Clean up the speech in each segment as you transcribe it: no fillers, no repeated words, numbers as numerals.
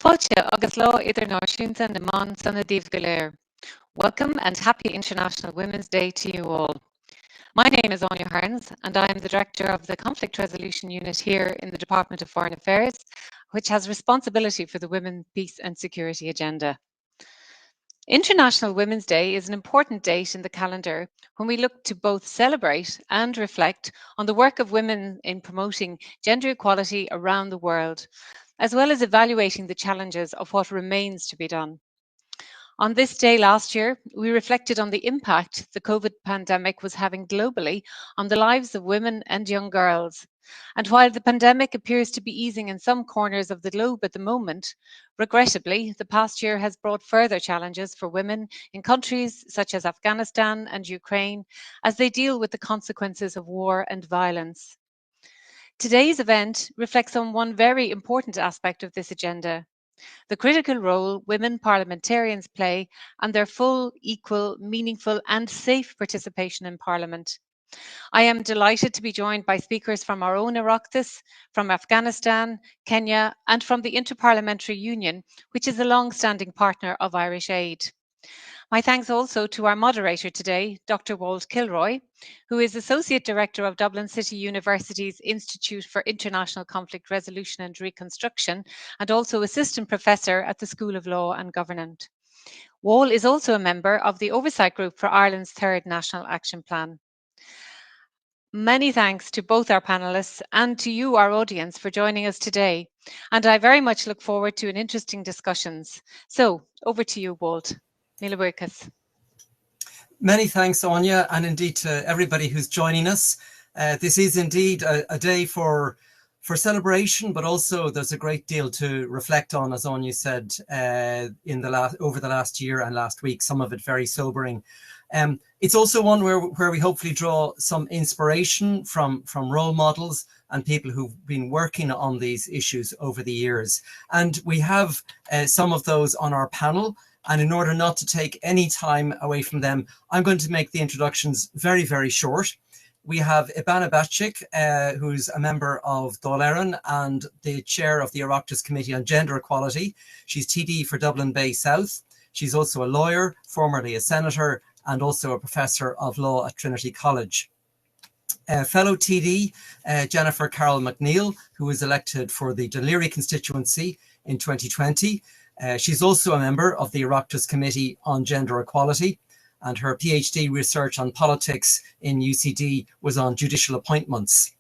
Fáilte agus lá idirnáisiúnta na man sanna Díobh go léir. Welcome and happy International Women's Day to you all. My name is Anya Harns and I am the Director of the Conflict Resolution Unit here in the Department of Foreign Affairs, which has responsibility for the Women, Peace and Security agenda. International Women's Day is an important date in the calendar when we look to both celebrate and reflect on the work of women in promoting gender equality around the world, as well as evaluating the challenges of what remains to be done. On this day last year, we reflected on the impact the COVID pandemic was having globally on the lives of women and young girls. And while the pandemic appears to be easing in some corners of the globe at the moment, regrettably, the past year has brought further challenges for women in countries such as Afghanistan and Ukraine as they deal with the consequences of war and violence. Today's event reflects on one very important aspect of this agenda: the critical role women parliamentarians play and their full, equal, meaningful and safe participation in Parliament. I am delighted to be joined by speakers from our own Oireachtas, from Afghanistan, Kenya and from the Interparliamentary Union, which is a long-standing partner of Irish Aid. My thanks also to our moderator today, Dr. Walt Kilroy, who is Associate Director of Dublin City University's Institute for International Conflict Resolution and Reconstruction, and also Assistant Professor at the School of Law and Government. Walt is also a member of the Oversight Group for Ireland's Third National Action Plan. Many thanks to both our panelists and to you, our audience, for joining us today. And I very much look forward to an interesting discussions. So over to you, Walt. Oireachtas. Many thanks, Anya, and indeed to everybody who's joining us. This is indeed a day for celebration, but also there's a great deal to reflect on, as Anya said, over the last year and last week, some of it very sobering. It's also one where we hopefully draw some inspiration from role models and people who've been working on these issues over the years. And we have some of those on our panel. And in order not to take any time away from them, I'm going to make the introductions very, very short. We have Ivana Bacik, who's a member of Laoghaire and the chair of the Oireachtas Committee on Gender Equality. She's TD for Dublin Bay South. She's also a lawyer, formerly a senator, and also a professor of law at Trinity College. Fellow TD, Jennifer Carroll McNeill, who was elected for the Dún Laoghaire constituency in 2020. She's also a member of the Oireachtas Committee on Gender Equality, and her PhD research on politics in UCD was on judicial appointments.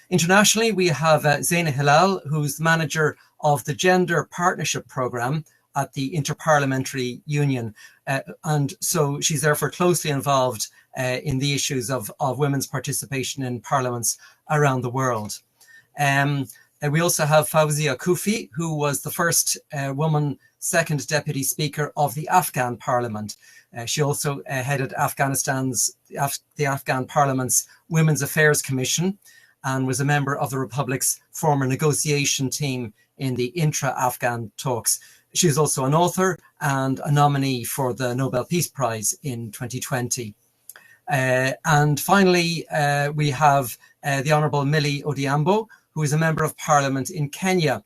Internationally, we have Zaina Hilal, who's the manager of the Gender Partnership Programme at the Interparliamentary Union. And so she's therefore closely involved in the issues of women's participation in parliaments around the world. We also have Fawzia Koufi, who was the first woman second deputy speaker of the Afghan parliament. She also headed the Afghan parliament's Women's Affairs Commission and was a member of the Republic's former negotiation team in the intra-Afghan talks. She is also an author and a nominee for the Nobel Peace Prize in 2020. And finally, we have the Honourable Millie Odiambo, who is a member of Parliament in Kenya.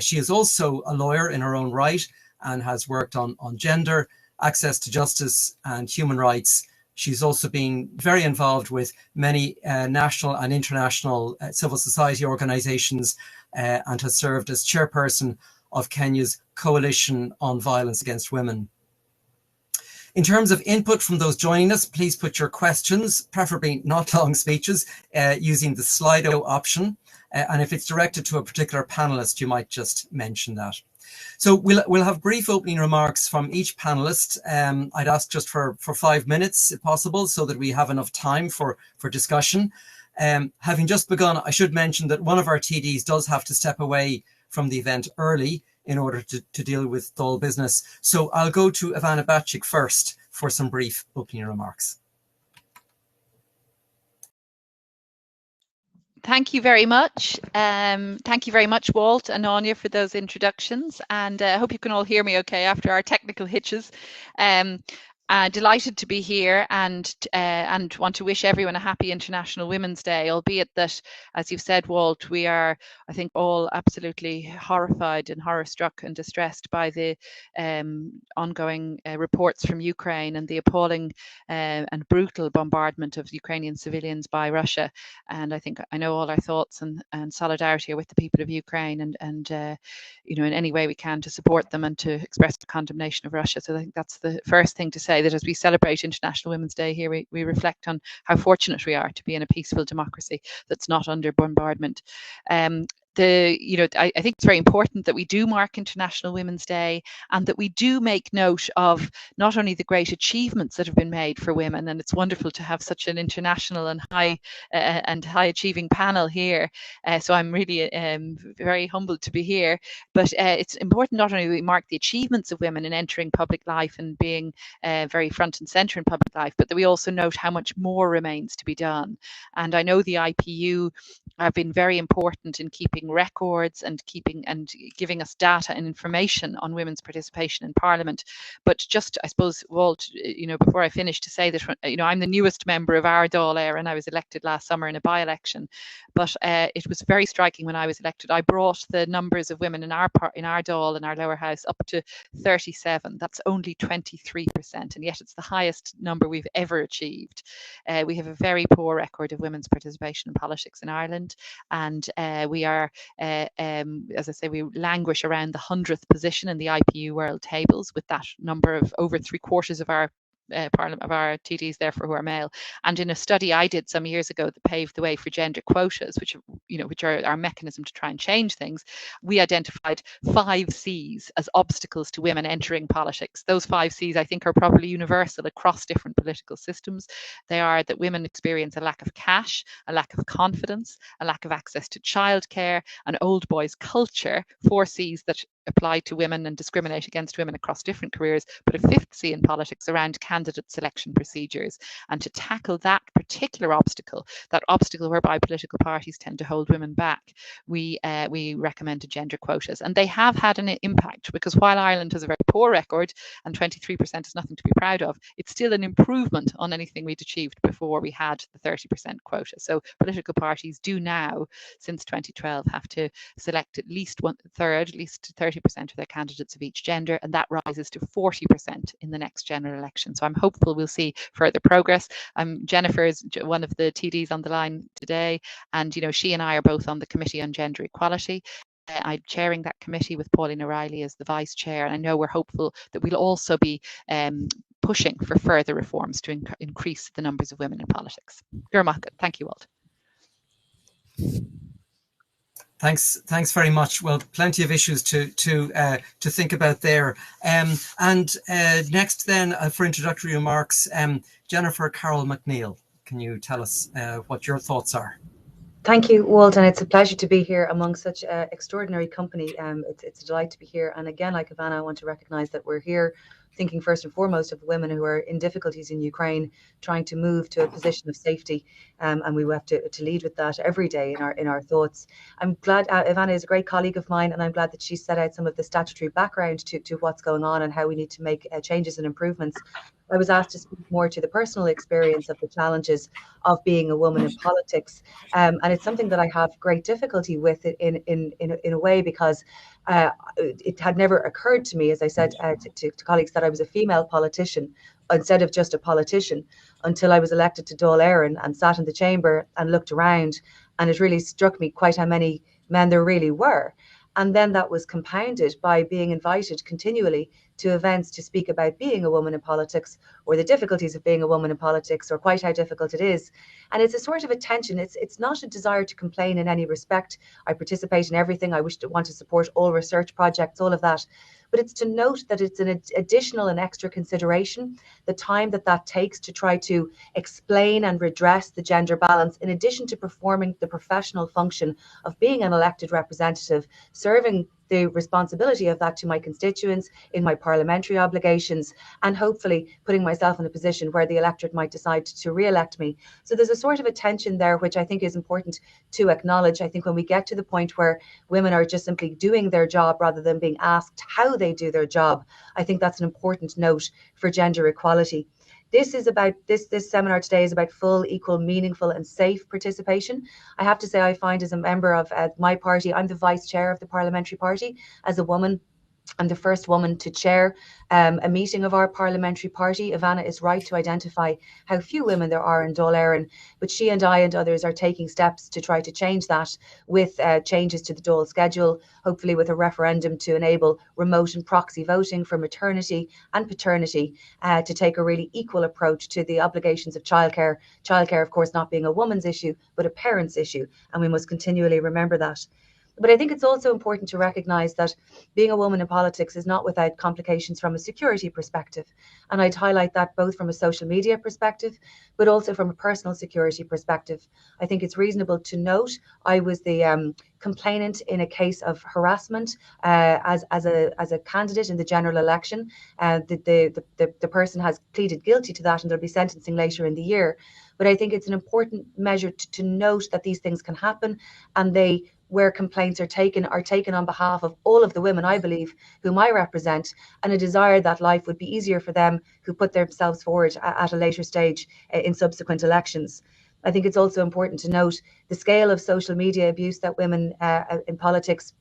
She is also a lawyer in her own right and has worked on gender, access to justice and human rights. She's also been very involved with many national and international civil society organisations and has served as chairperson of Kenya's Coalition on Violence Against Women. In terms of input from those joining us, please put your questions, preferably not long speeches, using the Slido option. And if it's directed to a particular panelist, you might just mention that. So we'll have brief opening remarks from each panelist. I'd ask just for 5 minutes, if possible, so that we have enough time for discussion. Having just begun, I should mention that one of our TDs does have to step away from the event early in order to deal with Dáil business. So I'll go to Ivana Bacik first for some brief opening remarks. Thank you very much. Thank you very much, Walt and Anya, for those introductions. And I hope you can all hear me okay after our technical hitches. Delighted to be here and want to wish everyone a happy International Women's Day, albeit that, as you've said, Walt, we are, I think, all absolutely horrified and horror-struck and distressed by the ongoing reports from Ukraine and the appalling and brutal bombardment of Ukrainian civilians by Russia. And I know all our thoughts and solidarity are with the people of Ukraine, and you know, in any way we can to support them and to express the condemnation of Russia. So I think that's the first thing to say, that as we celebrate International Women's Day here, we reflect on how fortunate we are to be in a peaceful democracy that's not under bombardment. I think it's very important that we do mark International Women's Day, and that we do make note of not only the great achievements that have been made for women, and it's wonderful to have such an international and high achieving panel here. So I'm really very humbled to be here. But it's important not only that we mark the achievements of women in entering public life and being very front and centre in public life, but that we also note how much more remains to be done. And I know the IPU have been very important in keeping records and giving us data and information on women's participation in Parliament. But just, I suppose, Walt, you know, before I finish, to say that, you know, I'm the newest member of our Laoghaire, and I was elected last summer in a by-election. But it was very striking when I was elected. I brought the numbers of women in our Dáil, in our lower house, up to 37. That's only 23%, and yet it's the highest number we've ever achieved. We have a very poor record of women's participation in politics in Ireland, and we are, as I say, we languish around the 100th position in the IPU world tables, with that number of over 3/4 of our Parliament, of our TDs therefore, who are male. And in a study I did some years ago that paved the way for gender quotas, which are our mechanism to try and change things, we identified 5 C's as obstacles to women entering politics. Those 5 C's, I think, are probably universal across different political systems. They are that women experience a lack of cash, a lack of confidence, a lack of access to childcare, an old boys culture. 4 C's that apply to women and discriminate against women across different careers, but a 5th C in politics around candidate selection procedures. And to tackle that particular obstacle, that obstacle whereby political parties tend to hold women back, we recommended gender quotas. And they have had an impact, because while Ireland has a very poor record and 23% is nothing to be proud of, it's still an improvement on anything we'd achieved before we had the 30% quota. So political parties do now, since 2012, have to select at least 1/3, at least 30% of their candidates of each gender, and that rises to 40% in the next general election. So I'm hopeful we'll see further progress. Jennifer is one of the TDs on the line today, and she and I are both on the Committee on Gender Equality. I'm chairing that committee with Pauline O'Reilly as the vice chair, and I know we're hopeful that we'll also be pushing for further reforms to increase the numbers of women in politics. Thank you, Walt. Thanks very much. Well, plenty of issues to think about there. Next then, for introductory remarks, Jennifer Carroll McNeill, can you tell us what your thoughts are? Thank you, Walt, and it's a pleasure to be here among such extraordinary company. It's a delight to be here. And again, like Ivana, I want to recognise that we're here thinking first and foremost of the women who are in difficulties in Ukraine, trying to move to a position of safety, and we have to lead with that every day in our thoughts. I'm glad Ivana is a great colleague of mine, and I'm glad that she set out some of the statutory background to what's going on and how we need to make changes and improvements. I was asked to speak more to the personal experience of the challenges of being a woman in politics, and it's something that I have great difficulty with in a way, because it had never occurred to me, as I said to colleagues, that I was a female politician instead of just a politician, until I was elected to Dáil and sat in the chamber and looked around, and it really struck me quite how many men there really were. And then that was compounded by being invited continually to events to speak about being a woman in politics, or the difficulties of being a woman in politics, or quite how difficult it is. And it's a sort of a tension. It's not a desire to complain in any respect. I participate in everything. I want to support all research projects, all of that. But it's to note that it's an additional and extra consideration, the time that takes to try to explain and redress the gender balance, in addition to performing the professional function of being an elected representative, serving the responsibility of that to my constituents in my parliamentary obligations, and hopefully putting myself in a position where the electorate might decide to re-elect me. So there's a sort of a tension there, which I think is important to acknowledge. I think when we get to the point where women are just simply doing their job rather than being asked how they do their job, I think that's an important note for gender equality. This is about this seminar today is about full, equal, meaningful and safe participation. I have to say, I find as a member of my party, I'm the vice chair of the parliamentary party. As a woman, I'm the first woman to chair a meeting of our parliamentary party. Ivana is right to identify how few women there are in Dáil, but she and I and others are taking steps to try to change that with changes to the Dáil schedule, hopefully with a referendum to enable remote and proxy voting for maternity and paternity, to take a really equal approach to the obligations of childcare. Childcare, of course, not being a woman's issue, but a parent's issue, and we must continually remember that. But I think it's also important to recognise that being a woman in politics is not without complications from a security perspective. And I'd highlight that both from a social media perspective, but also from a personal security perspective. I think it's reasonable to note I was the complainant in a case of harassment as a candidate in the general election. The person has pleaded guilty to that, and there'll be sentencing later in the year. But I think it's an important measure to note that these things can happen, and where complaints are taken on behalf of all of the women, I believe, whom I represent, and a desire that life would be easier for them who put themselves forward at a later stage in subsequent elections. I think it's also important to note the scale of social media abuse that women in politics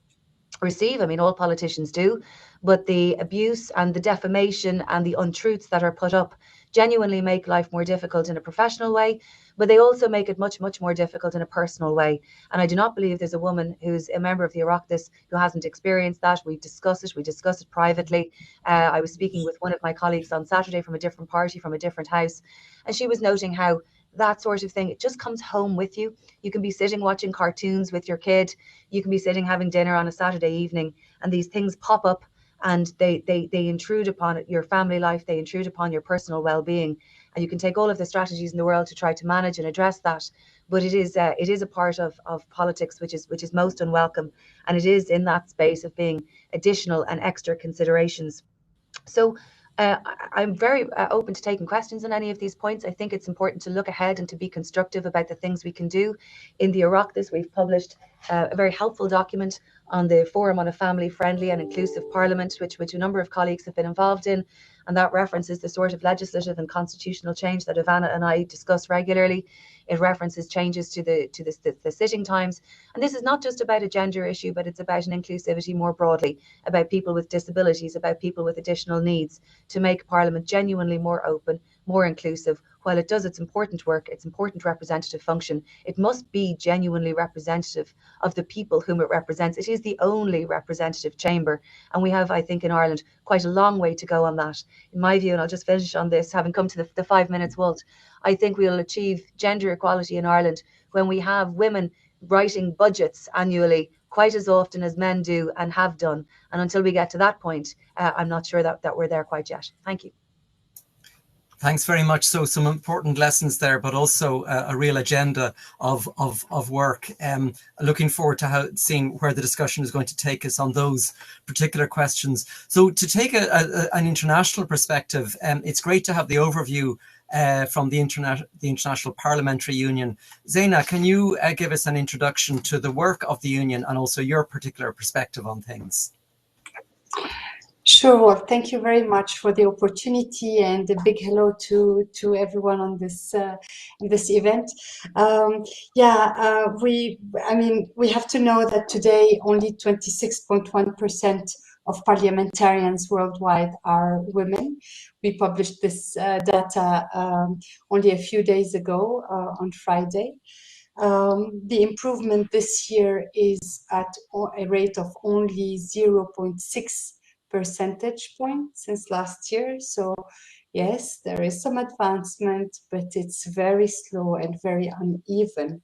receive. I mean, all politicians do, but the abuse and the defamation and the untruths that are put up genuinely make life more difficult in a professional way, but they also make it much, much more difficult in a personal way. And I do not believe there's a woman who's a member of the Oireachtas who hasn't experienced that. We discuss it privately. I was speaking with one of my colleagues on Saturday from a different party, from a different house, and she was noting how that sort of thing, it just comes home with you. You can be sitting watching cartoons with your kid, you can be sitting having dinner on a Saturday evening, and these things pop up, and they intrude upon your family life, they intrude upon your personal well-being, and you can take all of the strategies in the world to try to manage and address that, but it is a part of politics which is most unwelcome, and it is in that space of being additional and extra considerations. So I'm very open to taking questions on any of these points. I think it's important to look ahead and to be constructive about the things we can do. In the Oireachtas, we've published a very helpful document on the Forum on a Family-Friendly and Inclusive Parliament, which a number of colleagues have been involved in, and that references the sort of legislative and constitutional change that Ivana and I discuss regularly. It references changes to the sitting times, and this is not just about a gender issue, but it's about an inclusivity more broadly, about people with disabilities, about people with additional needs, to make Parliament genuinely more open, more inclusive. While it does its important work, its important representative function, it must be genuinely representative of the people whom it represents. It is the only representative chamber, and we have, I think, in Ireland quite a long way to go on that. In my view, and I'll just finish on this, having come to the 5 minutes, Walt, I think we'll achieve gender equality in Ireland when we have women writing budgets annually quite as often as men do and have done. And until we get to that point, I'm not sure that we're there quite yet. Thank you. Thanks very much. So some important lessons there, but also a real agenda of work. Looking forward to seeing where the discussion is going to take us on those particular questions. So to take an international perspective, it's great to have the overview from the International Parliamentary Union. Zaina, can you give us an introduction to the work of the Union and also your particular perspective on things? Sure. Well, thank you very much for the opportunity, and a big hello to everyone on this event. We have to know that today only 26.1% of parliamentarians worldwide are women. We published this data only a few days ago on Friday. The improvement this year is at a rate of only 0.6 percentage point since last year. So yes, there is some advancement, but it's very slow and very uneven.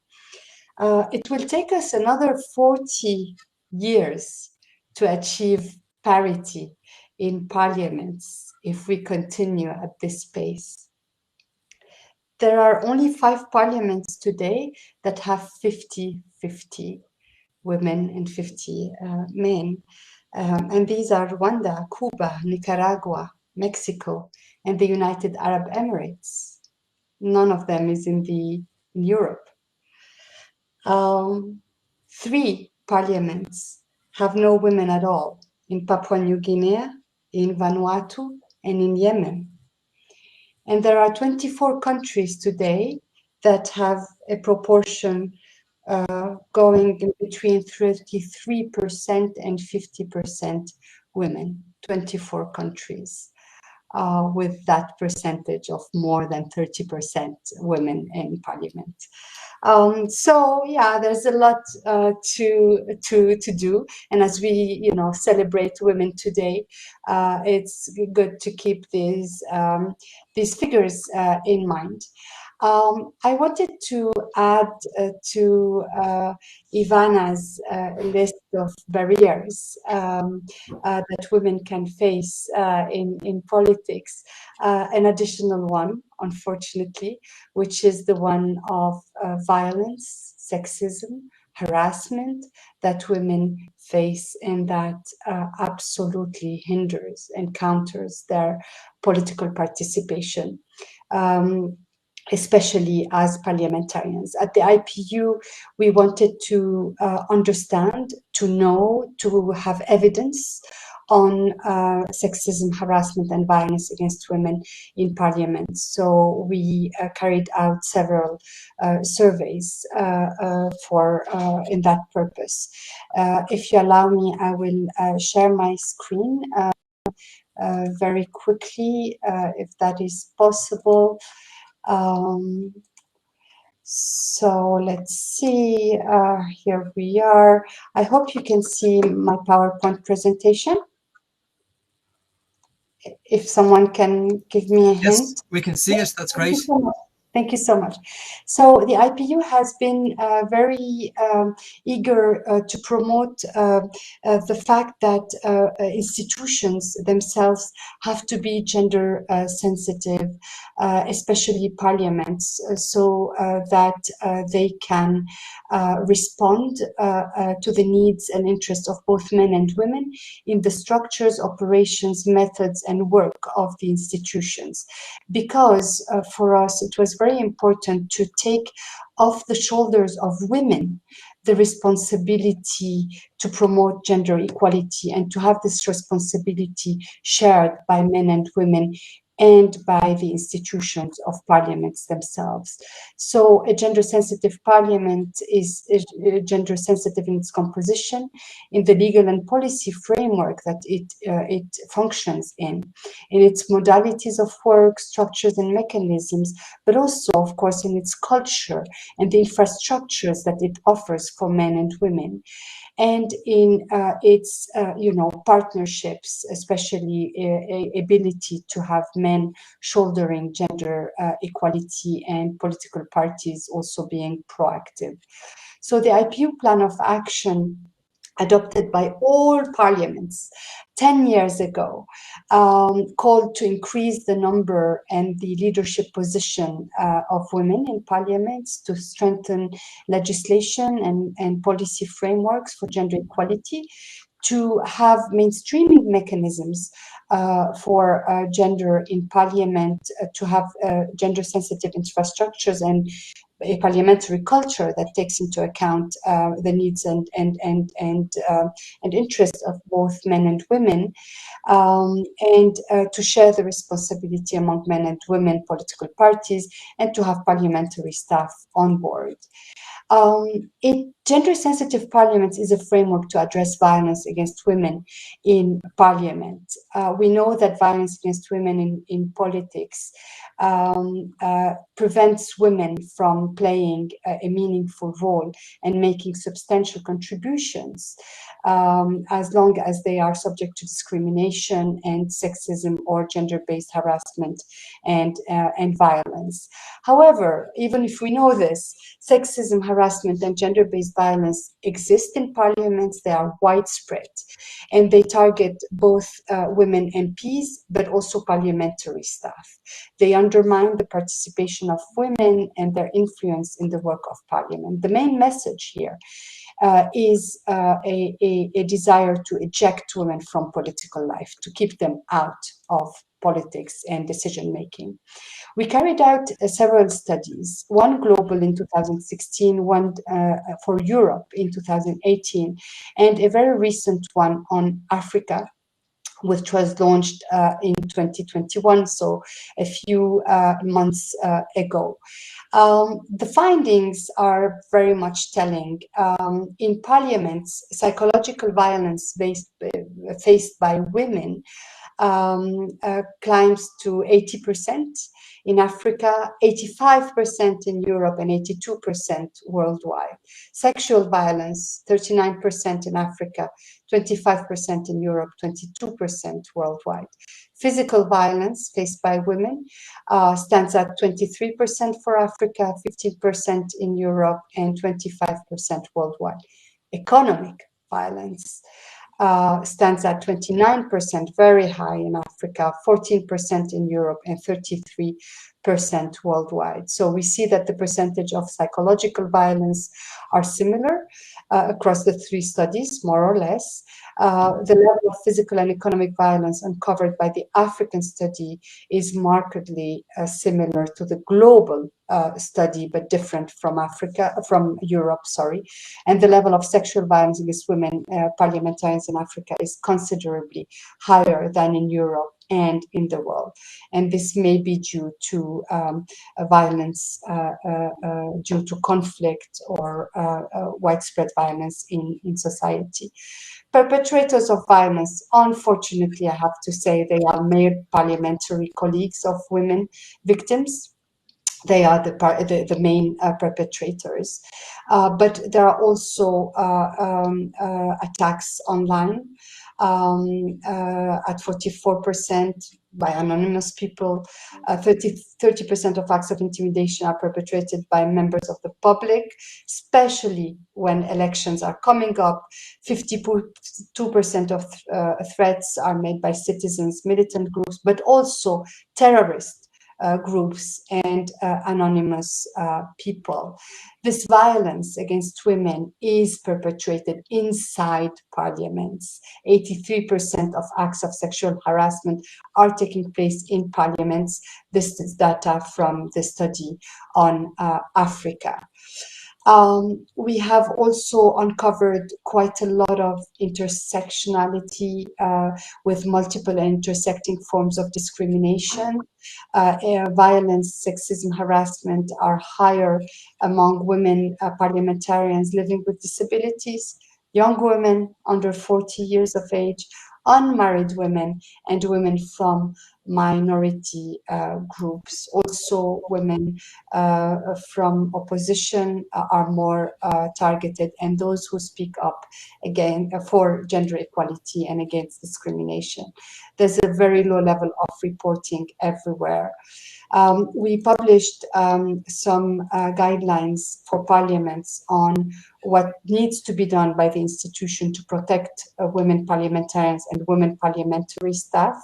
It will take us another 40 years to achieve parity in parliaments if we continue at this pace. There are only 5 parliaments today that have 50-50 women and 50 men. And these are Rwanda, Cuba, Nicaragua, Mexico, and the United Arab Emirates. None of them is in Europe. 3 parliaments have no women at all, in Papua New Guinea, in Vanuatu, and in Yemen. And there are 24 countries today that have a proportion going in between 33% and 50% women, 24 countries. With that percentage of more than 30% women in parliament. So yeah, there's a lot to do, and as we celebrate women today, it's good to keep these figures in mind. I wanted to add to Ivana's list of barriers that women can face in politics, an additional one, unfortunately, which is the one of violence, sexism, harassment that women face, and that absolutely hinders and counters their political participation. Especially as parliamentarians. At the IPU, we wanted to understand, to know, to have evidence on sexism, harassment, and violence against women in parliament. So we carried out several surveys for in that purpose. If you allow me, I will share my screen very quickly, if that is possible. So let's see, here we are. I hope you can see my PowerPoint presentation. If someone can give me a hint. Yes, we can see it, that's great. Thank you so much. So the IPU has been very eager to promote the fact that institutions themselves have to be gender sensitive, especially parliaments, so that they can respond to the needs and interests of both men and women in the structures, operations, methods, and work of the institutions. Because for us, it was very important to take off the shoulders of women the responsibility to promote gender equality, and to have this responsibility shared by men and women and by the institutions of parliaments themselves. So a gender-sensitive parliament is gender-sensitive in its composition, in the legal and policy framework that it functions in its modalities of work, structures and mechanisms, but also, of course, in its culture and the infrastructures that it offers for men and women, and in its partnerships, especially ability to have men shouldering gender equality and political parties also being proactive. So the IPU plan of action, adopted by all parliaments 10 years ago, called to increase the number and the leadership position of women in parliaments, to strengthen legislation and policy frameworks for gender equality, to have mainstreaming mechanisms for gender in parliament, to have gender-sensitive infrastructures and a parliamentary culture that takes into account the needs and interests of both men and women, and to share the responsibility among men and women political parties, and to have parliamentary staff on board. Gender-sensitive parliaments is a framework to address violence against women in parliament. We know that violence against women in politics prevents women from playing a meaningful role and making substantial contributions, as long as they are subject to discrimination and sexism or gender-based harassment and violence. However, even if we know this, sexism, harassment, and gender-based violence exist in parliaments. They are widespread, and they target both women MPs, but also parliamentary staff. They undermine the participation of women and their influence in the work of parliament. The main message here is a desire to eject women from political life, to keep them out of politics and decision making. We carried out several studies, one global in 2016, one for Europe in 2018, and a very recent one on Africa, which was launched in 2021, so a few months ago. The findings are very much telling. In parliaments, psychological violence faced by women climbs to 80% in Africa, 85% in Europe, and 82% worldwide. Sexual violence, 39% in Africa, 25% in Europe, 22% worldwide. Physical violence faced by women stands at 23% for Africa, 15% in Europe, and 25% worldwide. Economic violence stands at 29%, very high in Africa, 14% in Europe, and 33% worldwide. So we see that the percentage of psychological violence are similar across the three studies, more or less. The level of physical and economic violence uncovered by the African study is markedly similar to the global study, but different from Europe, sorry. And the level of sexual violence against women parliamentarians in Africa is considerably higher than in Europe and in the world. And this may be due to violence due to conflict or widespread violence in society. Perpetrators of violence, unfortunately, I have to say, they are male parliamentary colleagues of women victims. They are the main perpetrators. But there are also attacks online at 44% by anonymous people. 30% of acts of intimidation are perpetrated by members of the public, especially when elections are coming up. 52% of threats are made by citizens, militant groups, but also terrorist groups and anonymous people. This violence against women is perpetrated inside parliaments. 83% of acts of sexual harassment are taking place in parliaments. This is data from the study on Africa. We have also uncovered quite a lot of intersectionality with multiple and intersecting forms of discrimination. Violence, sexism, harassment are higher among women parliamentarians living with disabilities, young women under 40 years of age, unmarried women, and women from minority groups. Also, women from opposition are more targeted, and those who speak up again for gender equality and against discrimination. There's a very low level of reporting everywhere. We published some guidelines for parliaments on what needs to be done by the institution to protect women parliamentarians and women parliamentary staff.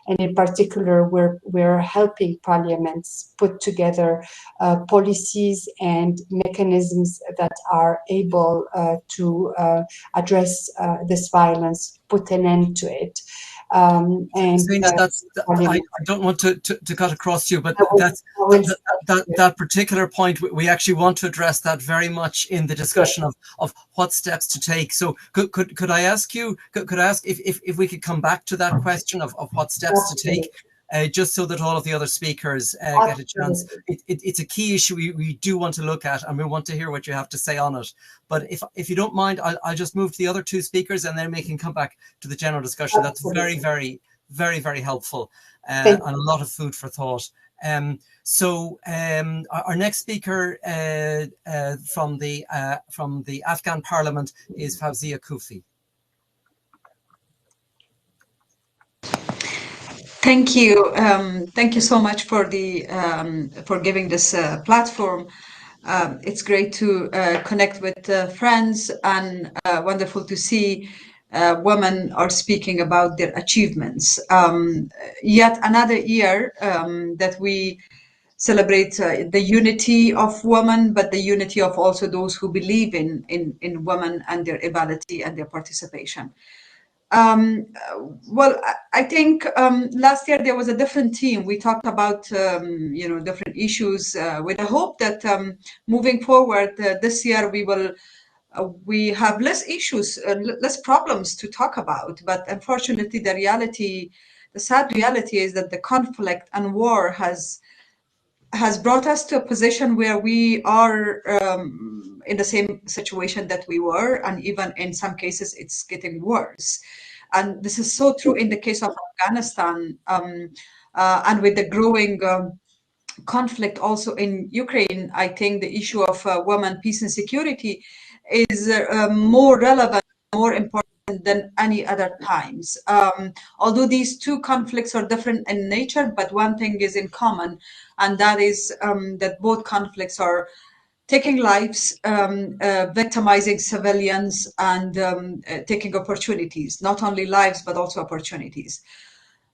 And in particular, we're helping parliaments put together policies and mechanisms that are able to address this violence, put an end to it. And I don't want to cut across you, but that particular point, we actually want to address that very much in the discussion of what steps to take. So could I ask you, could I ask if we could come back to that question of what steps to take? Just so that all of the other speakers get a chance. It's a key issue we do want to look at, and we want to hear what you have to say on it. But if you don't mind, I'll just move to the other two speakers, and then we can come back to the general discussion. That's very, very, very, very helpful and a lot of food for thought. So our next speaker from the Afghan Parliament is Fawzia Kufi. Thank you. Thank you so much for for giving this platform. It's great to connect with friends, and wonderful to see women are speaking about their achievements. Yet another year that we celebrate the unity of women, but the unity of also those who believe in women and their ability and their participation. Well, I think last year there was a different theme. We talked about different issues with the hope that moving forward this year we have less issues, less problems to talk about. But unfortunately, the sad reality is that the conflict and war has brought us to a position where we are in the same situation that we were, and even in some cases it's getting worse. And this is so true in the case of Afghanistan, and with the growing conflict also in Ukraine. I think the issue of women, peace and security is more relevant, more important than any other times. Although these two conflicts are different in nature, but one thing is in common, and that is that both conflicts are taking lives, victimizing civilians, and taking opportunities, not only lives, but also opportunities.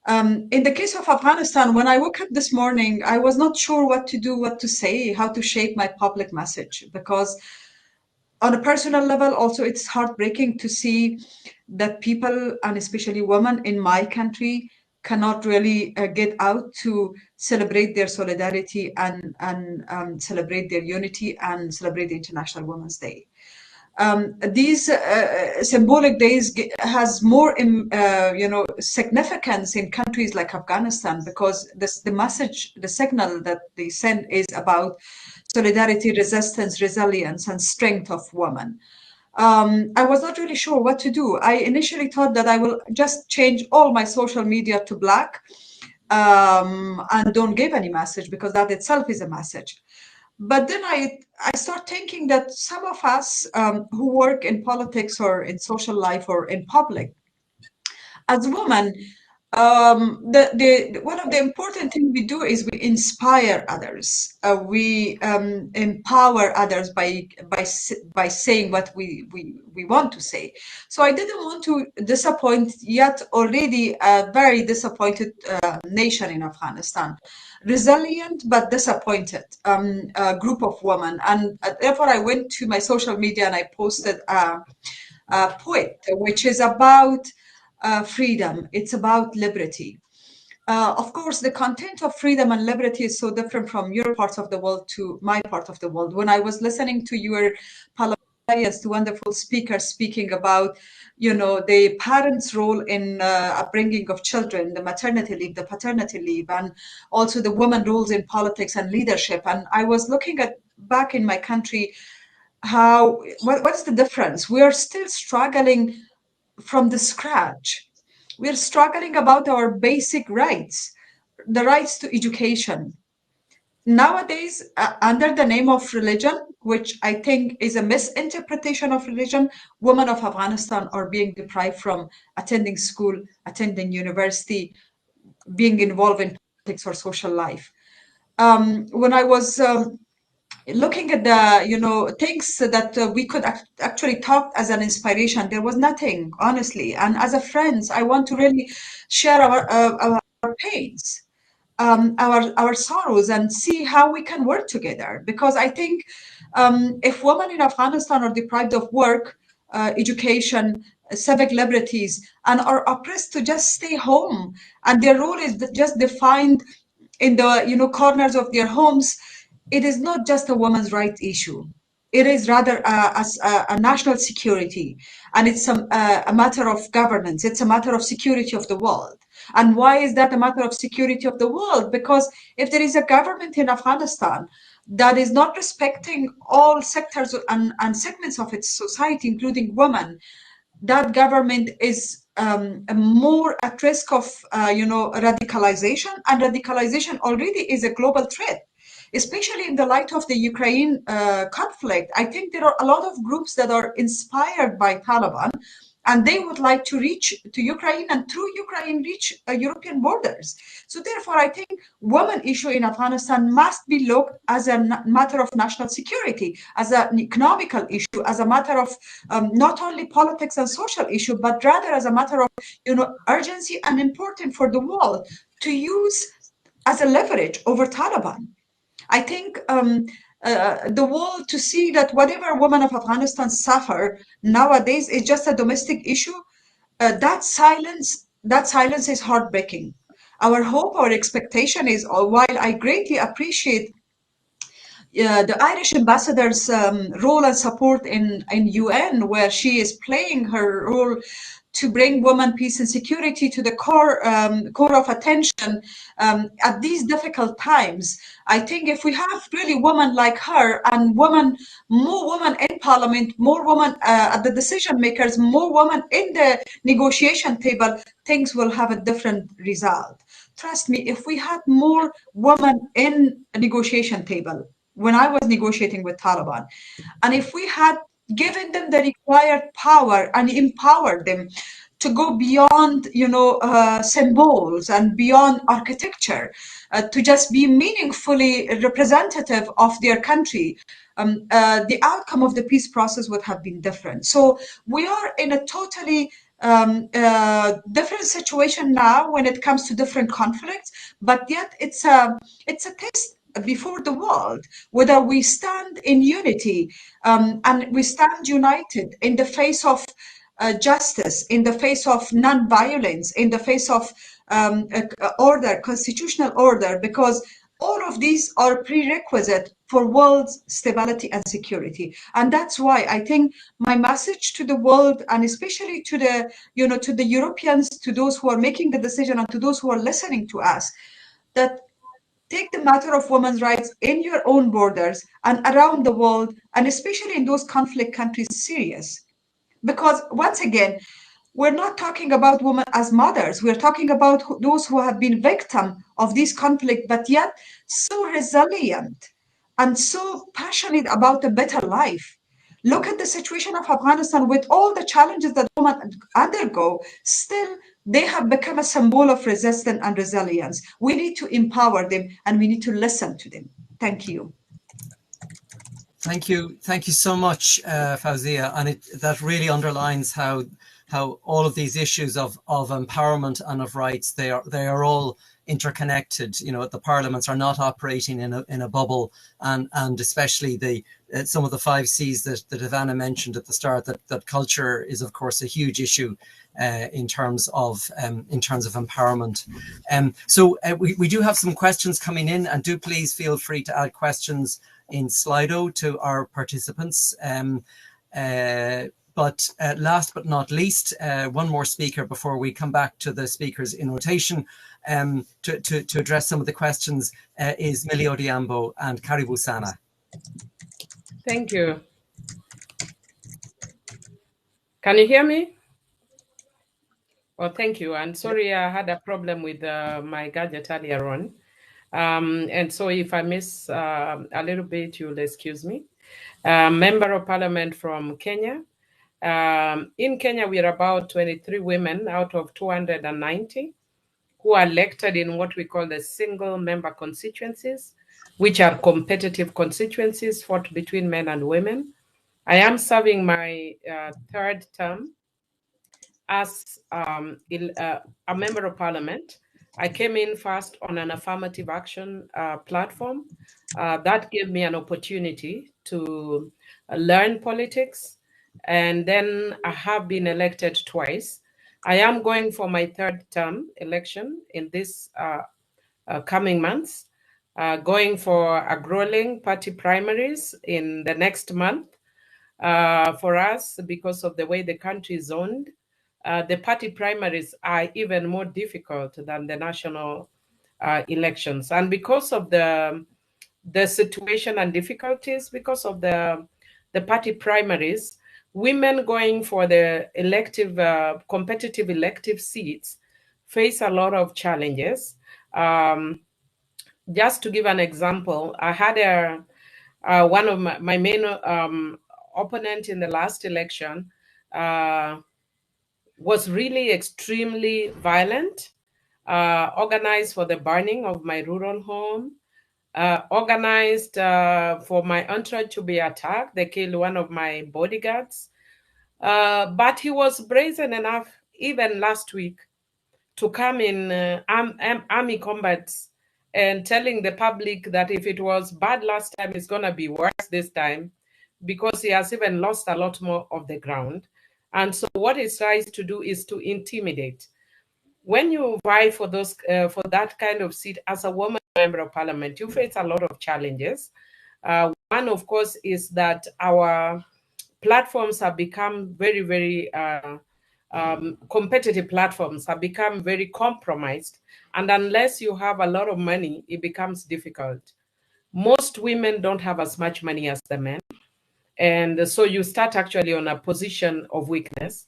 In the case of Afghanistan, when I woke up this morning, I was not sure what to do, what to say, how to shape my public message, because on a personal level, also, it's heartbreaking to see that people, and especially women in my country, cannot really get out to celebrate their solidarity and celebrate their unity and celebrate the International Women's Day. These symbolic days has more significance in countries like Afghanistan, because the message, the signal that they send is about solidarity, resistance, resilience, and strength of women. I was not really sure what to do. I initially thought that I will just change all my social media to black and don't give any message, because that itself is a message. But then I start thinking that some of us who work in politics or in social life or in public, as women, one of the important things we do is we inspire others. We empower others by saying what we want to say. So I didn't want to disappoint yet already a very disappointed nation in Afghanistan. Resilient but disappointed a group of women, and therefore I went to my social media and I posted a poem which is about freedom. It's about liberty. Of course, the content of freedom and liberty is so different from your part of the world to my part of the world. When I was listening to your parliamentarians, to wonderful speakers speaking about, the parents' role in upbringing of children, the maternity leave, the paternity leave, and also the women roles in politics and leadership. And I was looking at back in my country, what's the difference? We are still struggling from the scratch. We're struggling about our basic rights, the rights to education. Nowadays, under the name of religion, which I think is a misinterpretation of religion, women of Afghanistan are being deprived from attending school, attending university, being involved in politics or social life. When I was looking at the things that we could actually talk as an inspiration, there was nothing, honestly. And as a friends, I want to really share our pains, our sorrows, and see how we can work together. Because I think if women in Afghanistan are deprived of work, education, civic liberties, and are oppressed to just stay home, and their role is just defined in the corners of their homes, it is not just a woman's rights issue. It is rather a national security, and it's a matter of governance. It's a matter of security of the world. And why is that a matter of security of the world? Because if there is a government in Afghanistan that is not respecting all sectors and segments of its society, including women, that government is more at risk of radicalization, and radicalization already is a global threat. Especially in the light of the Ukraine conflict, I think there are a lot of groups that are inspired by Taliban, and they would like to reach to Ukraine, and through Ukraine reach European borders. So therefore, I think women issue in Afghanistan must be looked as a matter of national security, as an economical issue, as a matter of not only politics and social issue, but rather as a matter of urgency and important for the world to use as a leverage over Taliban. I think the world to see that whatever women of Afghanistan suffer nowadays is just a domestic issue. That silence is heartbreaking. Our hope, our expectation is, while I greatly appreciate the Irish ambassador's role and support in UN, where she is playing her role to bring women, peace and security to the core of attention at these difficult times. I think if we have really women like her and more women in parliament, more women at the decision makers, more women in the negotiation table, things will have a different result. Trust me, if we had more women in a negotiation table, when I was negotiating with Taliban, and if we had given them the required power and empowered them to go beyond, symbols and beyond architecture, to just be meaningfully representative of their country, the outcome of the peace process would have been different. So we are in a totally different situation now when it comes to different conflicts, but yet it's a test before the world whether we stand in unity and we stand united in the face of justice, in the face of non-violence, in the face of order, constitutional order, because all of these are prerequisite for world's stability and security. And that's why I think my message to the world, and especially to the, to the Europeans, to those who are making the decision and to those who are listening to us, that take the matter of women's rights in your own borders and around the world, and especially in those conflict countries, serious. Because once again, we're not talking about women as mothers. We're talking about those who have been victim of this conflict, but yet so resilient and so passionate about a better life. Look at the situation of Afghanistan with all the challenges that women undergo. Still, they have become a symbol of resistance and resilience. We need to empower them and we need to listen to them. Thank you. Thank you so much, Fawzia, and that really underlines how all of these issues of empowerment and of rights, they are all interconnected. The parliaments are not operating in a bubble, and especially some of the 5 C's that Ivana mentioned at the start. That culture is, of course, a huge issue in terms of empowerment. So we do have some questions coming in, and do please feel free to add questions in Slido to our participants. But last but not least, one more speaker before we come back to the speakers in rotation to address some of the questions is Millie Odiambo and Karibu Sana. Thank you. Can you hear me? Well, thank you. And sorry, I had a problem with my gadget earlier on. And so if I miss a little bit, you'll excuse me. Member of Parliament from Kenya. In Kenya, we are about 23 women out of 290 who are elected in what we call the single member constituencies, which are competitive constituencies fought between men and women. I am serving my 3rd term as a member of Parliament. I came in first on an affirmative action platform. That gave me an opportunity to learn politics, and then I have been elected twice. I am going for my 3rd term election in this coming months, going for a grueling party primaries in the next month. For us, because of the way the country is zoned, the party primaries are even more difficult than the national elections. And because of the situation and difficulties, because of the party primaries, women going for the elective, competitive elective seats face a lot of challenges. Just to give an example, I had one of my main opponent in the last election was really extremely violent, organized for the burning of my rural home, organized for my entourage to be attacked. They killed one of my bodyguards. But he was brazen enough, even last week, to come in army combats and telling the public that if it was bad last time, it's going to be worse this time, because he has even lost a lot more of the ground. And so what he tries to do is to intimidate. When you vie for those for that kind of seat as a woman member of parliament, you face a lot of challenges. One, of course, is that our platforms have become very, very competitive platforms have become very compromised. And unless you have a lot of money, it becomes difficult. Most women don't have as much money as the men. And so you start actually on a position of weakness.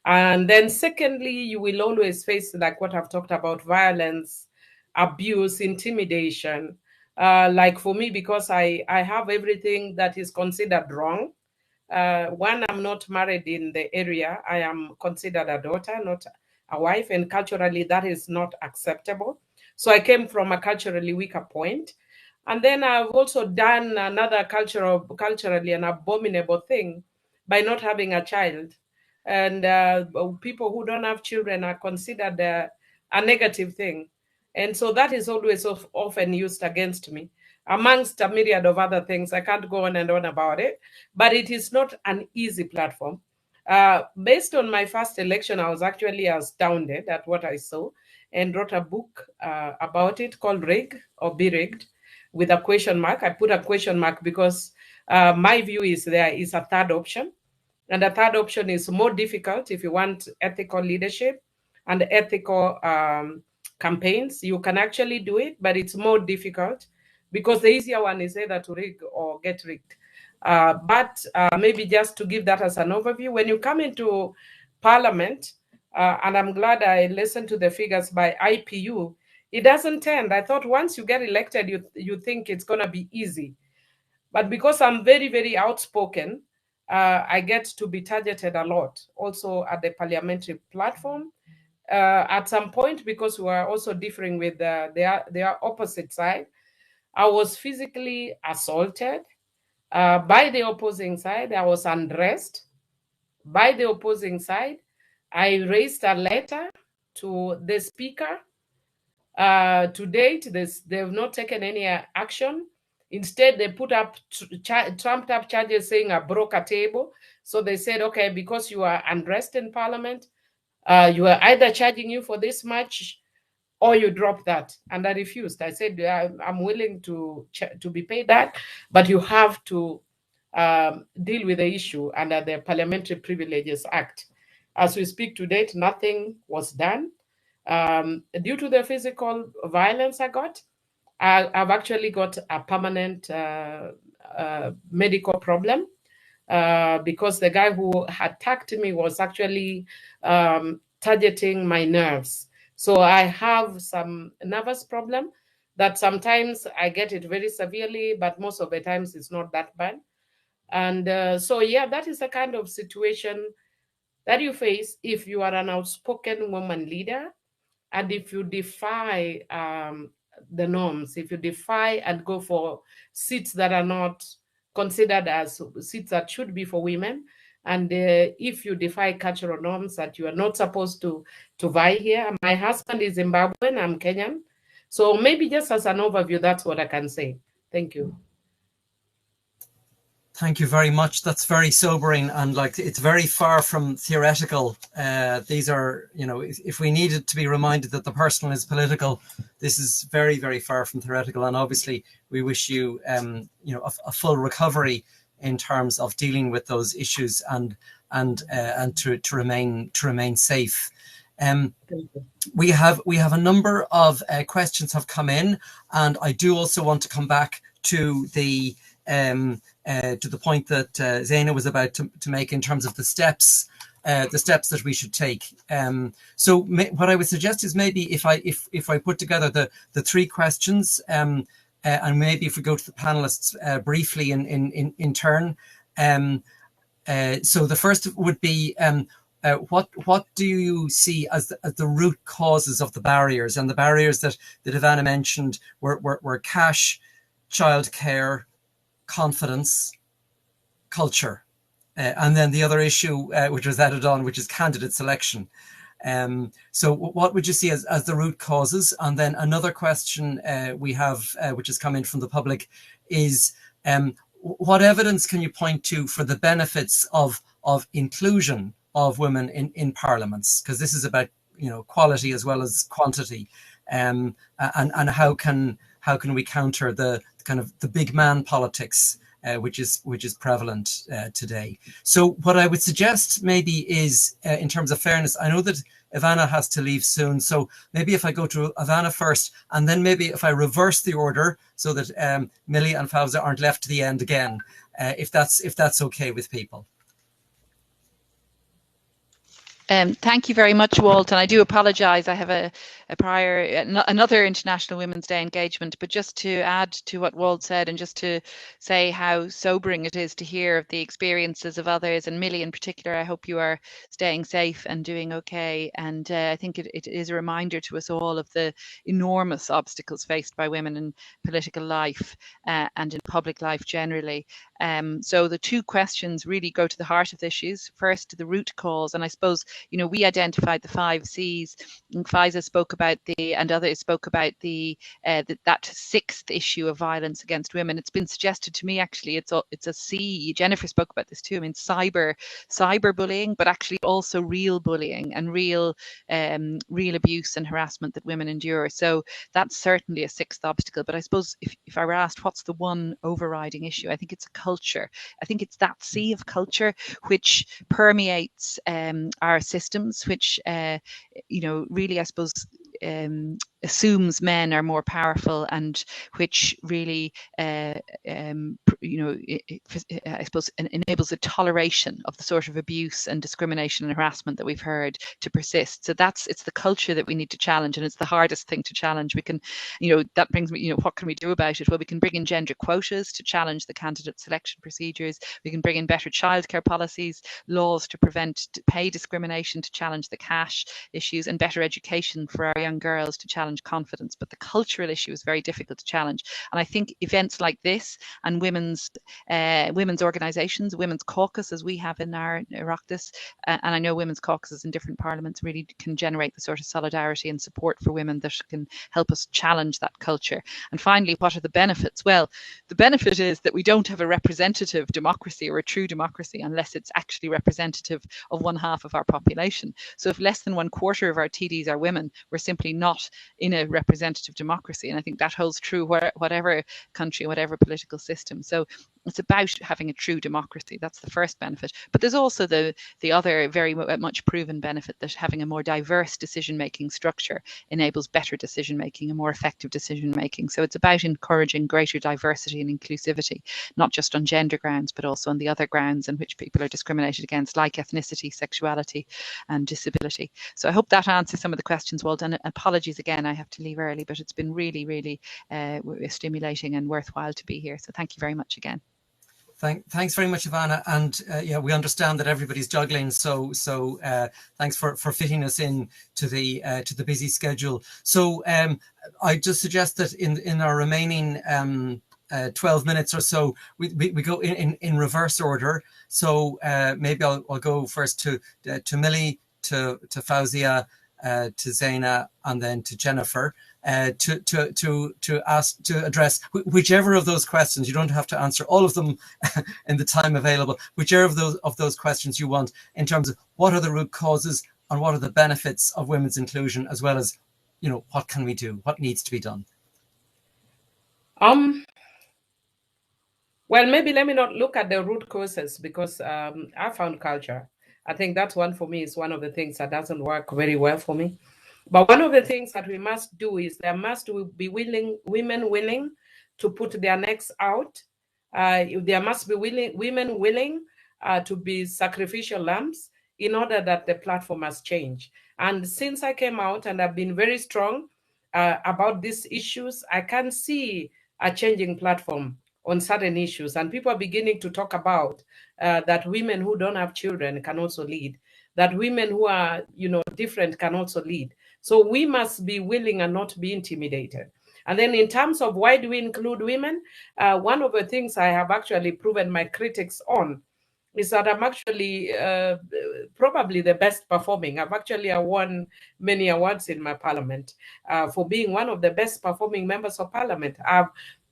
And then secondly, you will always face, like what I've talked about, violence, abuse, intimidation. Like for me, because I have everything that is considered wrong. One, I'm not married in the area. I am considered a daughter, not a wife. And culturally, that is not acceptable. So I came from a culturally weaker point. And then I've also done another culturally an abominable thing by not having a child. And people who don't have children are considered a negative thing. And so that is always often used against me, amongst a myriad of other things. I can't go on and on about it, but it is not an easy platform. Based on my first election, I was actually astounded at what I saw and wrote a book about it called Rig or Be Rigged, with a question mark. I put a question mark because my view is there is a third option. And the third option is more difficult if you want ethical leadership and ethical campaigns. You can actually do it, but it's more difficult because the easier one is either to rig or get rigged. But maybe just to give that as an overview, when you come into Parliament, and I'm glad I listened to the figures by IPU, it doesn't tend. I thought once you get elected, you think it's going to be easy. But because I'm very, very outspoken, I get to be targeted a lot, also at the parliamentary platform. At some point, because we are also differing with their opposite side, I was physically assaulted by the opposing side. I was undressed by the opposing side. I raised a letter to the speaker. To date, they have not taken any action. Instead, they put up trumped up charges saying I broke a table. So they said, okay, because you are undressed in Parliament, you are either charging you for this much or you drop that. And I refused. I said, I'm willing to be paid that, but you have to deal with the issue under the Parliamentary Privileges Act. As we speak to date, nothing was done. Due to the physical violence I got, I've actually got a permanent medical problem because the guy who attacked me was actually targeting my nerves. So I have some nervous problem that sometimes I get it very severely, but most of the times it's not that bad. And so, yeah, that is the kind of situation that you face if you are an outspoken woman leader. And if you defy the norms, if you defy and go for seats that are not considered as seats that should be for women, and if you defy cultural norms that you are not supposed to vie here. My husband is Zimbabwean, I'm Kenyan. So maybe just as an overview, that's what I can say. Thank you. Thank you very much. That's very sobering, and like it's very far from theoretical. These are, you know, if we needed to be reminded that the personal is political, this is very, very far from theoretical. And obviously, we wish you, you know, a full recovery in terms of dealing with those issues and to remain safe. We have a number of questions have come in, and I do also want to come back to the point that Zaina was about to make in terms of the steps that we should take. So what I would suggest is maybe if I put together the three questions, and maybe if we go to the panelists briefly in turn. So the first would be what do you see as the root causes of the barriers? And the barriers that Ivana mentioned were cash, childcare, confidence, culture, and then the other issue which was added on, which is candidate selection. So what would you see as the root causes? And then another question we have, which has come in from the public, is what evidence can you point to for the benefits of inclusion of women in parliaments? Because this is about, you know, quality as well as quantity, and how can we counter the kind of the big man politics which is prevalent today. So what I would suggest maybe is, in terms of fairness, I know that Ivana has to leave soon, so maybe if I go to Ivana first, and then maybe if I reverse the order so that Millie and Fawza aren't left to the end again, if that's okay with people. Thank you very much, Walt, and I do apologise. I have another International Women's Day engagement, but just to add to what Walt said, and just to say how sobering it is to hear of the experiences of others, and Millie in particular, I hope you are staying safe and doing okay. And I think it is a reminder to us all of the enormous obstacles faced by women in political life and in public life generally. So the two questions really go to the heart of the issues. First, the root cause, and I suppose, you know, we identified the 5 C's, and Fawza spoke about and others spoke about that 6th issue of violence against women. It's been suggested to me, actually, it's a C. Jennifer spoke about this too. I mean, cyber bullying, but actually also real bullying and real abuse and harassment that women endure. So that's certainly a 6th obstacle. But I suppose if I were asked what's the one overriding issue, I think it's a culture. I think it's that C of culture which permeates our systems, which you know, really, I suppose, assumes men are more powerful, and which really you know, I suppose enables a toleration of the sort of abuse and discrimination and harassment that we've heard to persist. So it's the culture that we need to challenge, and it's the hardest thing to challenge. We can, you know, that brings me, you know, what can we do about it? Well, we can bring in gender quotas to challenge the candidate selection procedures. We can bring in better childcare policies, laws to prevent pay discrimination, to challenge the cash issues, and better education for our young girls to challenge confidence. But the cultural issue is very difficult to challenge. And I think events like this and women's organisations, women's caucus, as we have in our Oireachtas, and I know women's caucuses in different parliaments, really can generate the sort of solidarity and support for women that can help us challenge that culture. And finally, what are the benefits? Well, the benefit is that we don't have a representative democracy or a true democracy unless it's actually representative of 1/2 of our population. So if less than 1/4 of our TDs are women, we're simply not in a representative democracy. And I think that holds true whatever country, whatever political system. So it's about having a true democracy. That's the first benefit. But there's also the other very much proven benefit that having a more diverse decision-making structure enables better decision-making and more effective decision-making. So it's about encouraging greater diversity and inclusivity, not just on gender grounds, but also on the other grounds in which people are discriminated against, like ethnicity, sexuality, and disability. So I hope that answers some of the questions, Walt. And apologies again, I have to leave early, but it's been really, really stimulating and worthwhile to be here. So thank you very much again. Thanks very much, Ivana. And yeah, we understand that everybody's juggling, so thanks for fitting us in to the busy schedule. So I just suggest that in our remaining 12 minutes or so, we go in reverse order. So maybe I'll go first to Millie, to Fawzia, to Zaina, and then to Jennifer. To address whichever of those questions. You don't have to answer all of them in the time available. Whichever of those questions you want, in terms of what are the root causes and what are the benefits of women's inclusion, as well as, you know, what can we do, what needs to be done. Well, maybe let me not look at the root causes, because I found culture. I think that's one for me, is one of the things that doesn't work very well for me. But one of the things that we must do is there must be women willing to put their necks out. There must be women willing to be sacrificial lambs in order that the platform must change. And since I came out and I've been very strong about these issues, I can see a changing platform on certain issues. And people are beginning to talk about that women who don't have children can also lead, that women who are, you know, different can also lead. So we must be willing and not be intimidated. And then in terms of why do we include women, one of the things I have actually proven my critics on is that I'm actually probably the best performing. I've actually won many awards in my parliament for being one of the best performing members of parliament.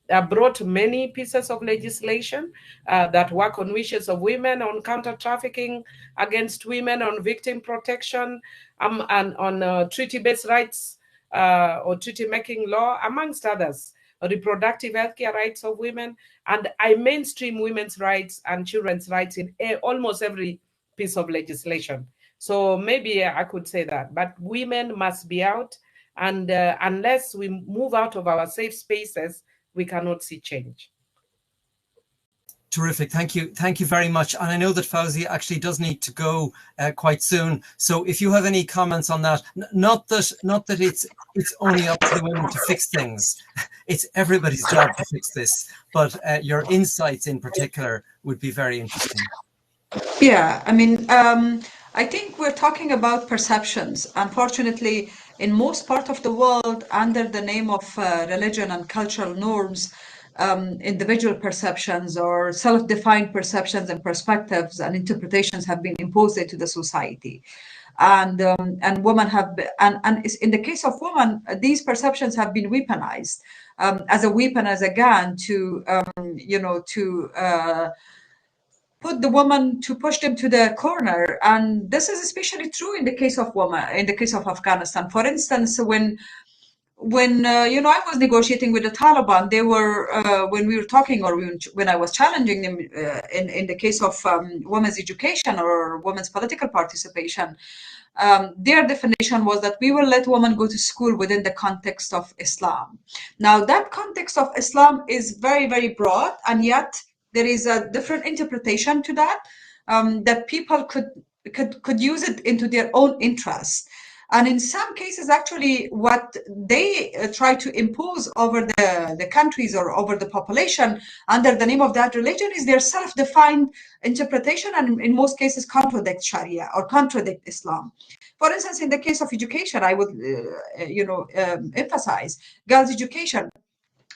I've brought many pieces of legislation that work on wishes of women, on counter-trafficking against women, on victim protection, and on treaty-based rights or treaty-making law, amongst others, reproductive healthcare rights of women, and I mainstream women's rights and children's rights in almost every piece of legislation. So maybe I could say that, but women must be out, and unless we move out of our safe spaces, we cannot see change. Terrific. Thank you very much. And I know that Fawzi actually does need to go quite soon. So if you have any comments on that, not that it's only up to the women to fix things. It's everybody's job to fix this. But your insights in particular would be very interesting. Yeah, I mean, I think we're talking about perceptions. Unfortunately, in most part of the world, under the name of religion and cultural norms, individual perceptions or self-defined perceptions and perspectives and interpretations have been imposed into the society. And women have been, and in the case of women, these perceptions have been weaponized as a weapon, as a gun to put the woman, to push them to the corner. And this is especially true in the case of women, in the case of Afghanistan. For instance, when I was negotiating with the Taliban, they were when we were talking, or when I was challenging them in the case of women's education or women's political participation, their definition was that we will let women go to school within the context of Islam. Now, that context of Islam is very, very broad, and yet there is a different interpretation to that, that people could use it into their own interests. And in some cases, actually, what they try to impose over the countries or over the population under the name of that religion is their self-defined interpretation, and in most cases contradict Sharia or contradict Islam. For instance, in the case of education, I would emphasize girls' education.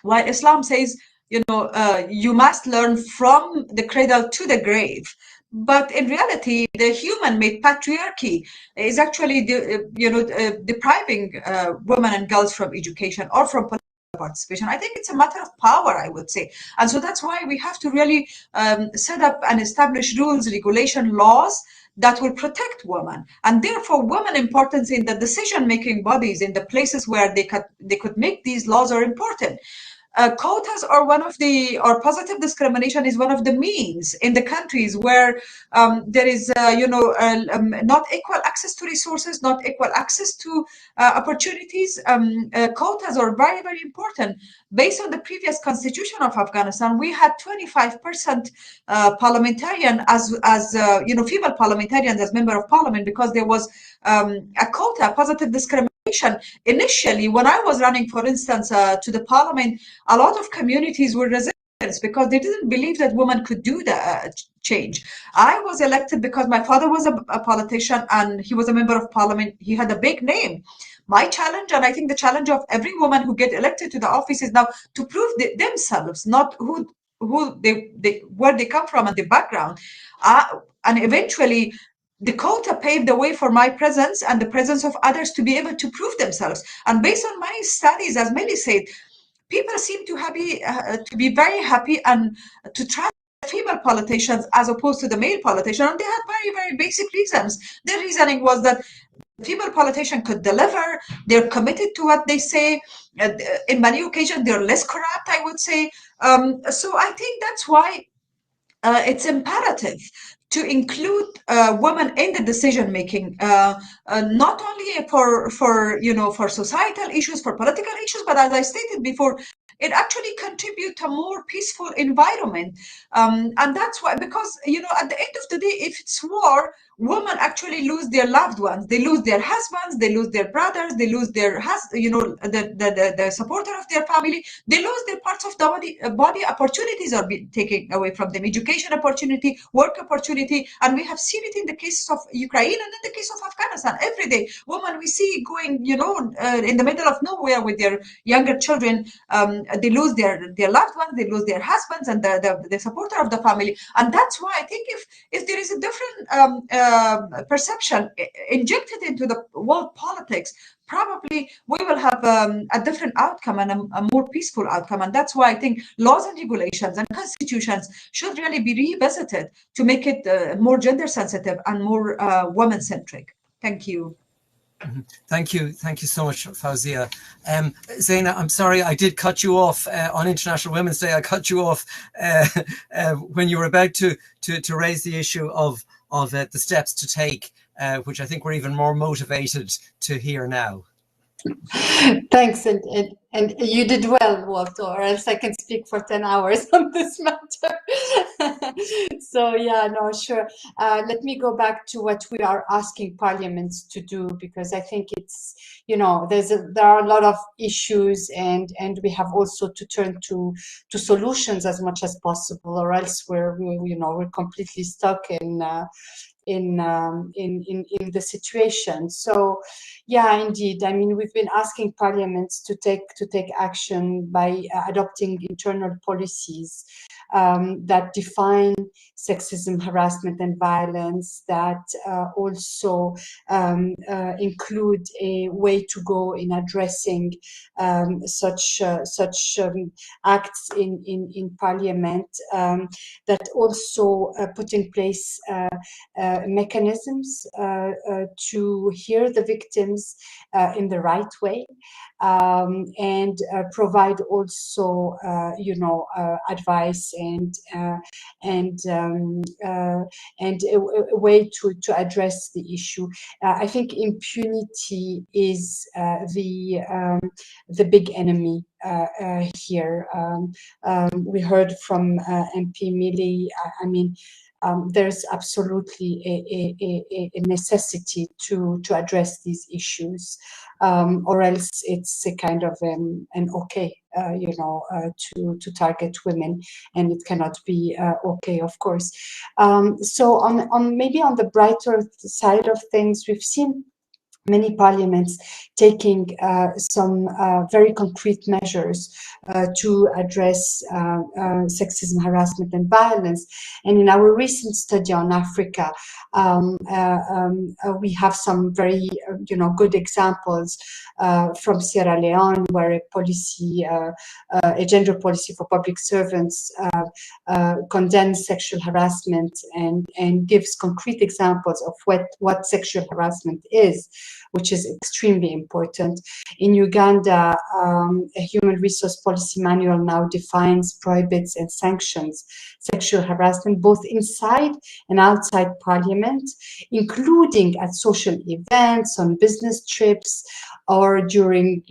While Islam says, you must learn from the cradle to the grave. But in reality, the human-made patriarchy is actually, depriving women and girls from education or from political participation. I think it's a matter of power, I would say. And so that's why we have to really set up and establish rules, regulation, laws that will protect women, and therefore women importance in the decision-making bodies, in the places where they could make these laws are important. Quotas are or positive discrimination is one of the means in the countries where there is, not equal access to resources, not equal access to opportunities. Quotas are very, very important. Based on the previous constitution of Afghanistan, we had 25% parliamentarian female parliamentarians as member of parliament, because there was a quota, positive discrimination. Initially, when I was running, for instance, to the parliament, a lot of communities were resistant because they didn't believe that women could do the change. I was elected because my father was a politician and he was a member of parliament. He had a big name. My challenge, and I think the challenge of every woman who get elected to the office, is now to prove themselves, not where they come from and the background, and eventually the quota paved the way for my presence and the presence of others to be able to prove themselves. And based on my studies, as Melly said, people seem to be very happy and to trust female politicians as opposed to the male politician. And they had very, very basic reasons. Their reasoning was that female politician could deliver, they're committed to what they say. In many occasions, they're less corrupt, I would say. So I think that's why it's imperative to include women in the decision making, not only for societal issues, for political issues, but as I stated before, it actually contributes to a more peaceful environment. And that's why, because at the end of the day, if it's war, women actually lose their loved ones. They lose their husbands, they lose their brothers, they lose their the supporter of their family. They lose their parts of the body. Opportunities are being taken away from them, education opportunity, work opportunity. And we have seen it in the cases of Ukraine and in the case of Afghanistan. Every day, women we see going, in the middle of nowhere with their younger children. They lose their loved ones, they lose their husbands and the supporter of the family. And that's why I think if there is a different perception injected into the world politics, probably we will have a different outcome and a more peaceful outcome. And that's why I think laws and regulations and constitutions should really be revisited to make it more gender sensitive and more woman centric. Thank you. Thank you so much, Fawzia. Zaina, I'm sorry I did cut you off on International Women's Day. I cut you off when you were about to raise the issue of the steps to take, which I think we're even more motivated to hear now. Thanks, and you did well, Walt, or else I can speak for 10 hours on this matter. So yeah, no, sure. Let me go back to what we are asking parliaments to do, because I think it's, there are a lot of issues, and we have also to turn to solutions as much as possible, or else we're completely stuck in the situation. So yeah, indeed, I mean, we've been asking parliaments to take action by adopting internal policies that define sexism, harassment, and violence, that also include a way to go in addressing such acts in parliament, that also put in place mechanisms to hear the victims in the right way, and provide also advice and a way to address the issue. I think impunity is the big enemy here. We heard from MP Milley. I mean, there's absolutely a necessity to address these issues, or else it's a kind of an okay, to target women, and it cannot be okay, of course. So on maybe on the brighter side of things, we've seen many parliaments taking some very concrete measures to address sexism, harassment, and violence. And in our recent study on Africa, we have some very good examples from Sierra Leone, where a policy, a gender policy for public servants, condemns sexual harassment and gives concrete examples of what sexual harassment is, which is extremely important. In Uganda, a human resource policy manual now defines, prohibits, and sanctions sexual harassment both inside and outside parliament, including at social events, on business trips, or during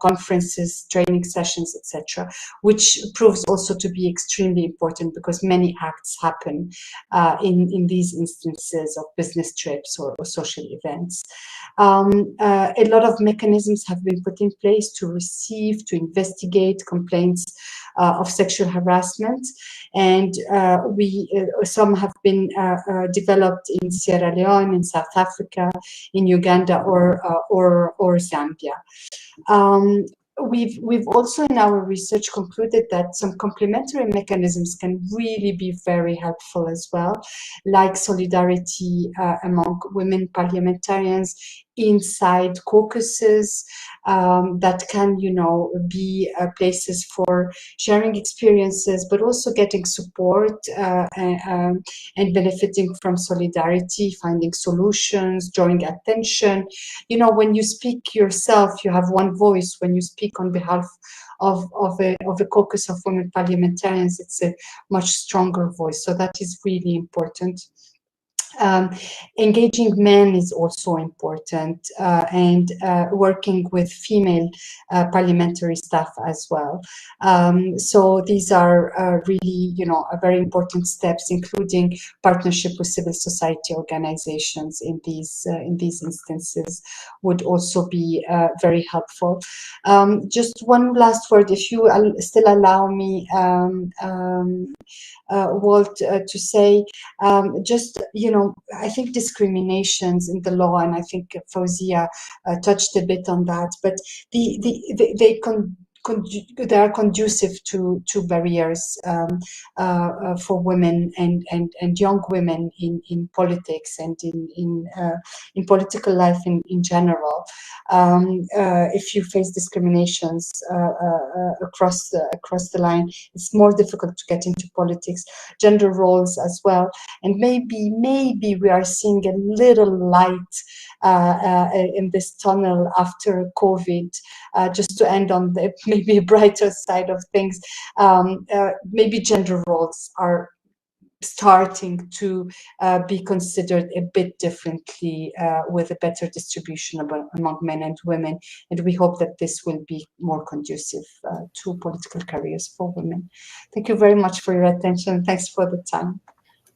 conferences, training sessions, etc., which proves also to be extremely important, because many acts happen in these instances of business trips or social events. A lot of mechanisms have been put in place to receive, to investigate complaints of sexual harassment, and some have been developed in Sierra Leone, in South Africa, in Uganda, or Zambia. We've also in our research concluded that some complementary mechanisms can really be very helpful as well, like solidarity among women parliamentarians inside caucuses, that can, be places for sharing experiences, but also getting support and benefiting from solidarity, finding solutions, drawing attention. When you speak yourself, you have one voice. When you speak on behalf of a caucus of women parliamentarians, it's a much stronger voice. So that is really important. Engaging men is also important, and working with female parliamentary staff as well. So these are really, a very important steps, including partnership with civil society organizations in these instances would also be very helpful. Just one last word, if you still allow me, Walt, to say, I think discriminations in the law, and I think Fauzia touched a bit on that, but they are conducive to barriers for women and young women in politics and in political life in general. If you face discriminations across the line, it's more difficult to get into politics. Gender roles as well, and maybe we are seeing a little light in this tunnel after COVID. Just to end on the maybe brighter side of things, maybe gender roles are starting to be considered a bit differently, with a better distribution among men and women, and we hope that this will be more conducive to political careers for women. Thank you very much for your attention. Thanks for the time.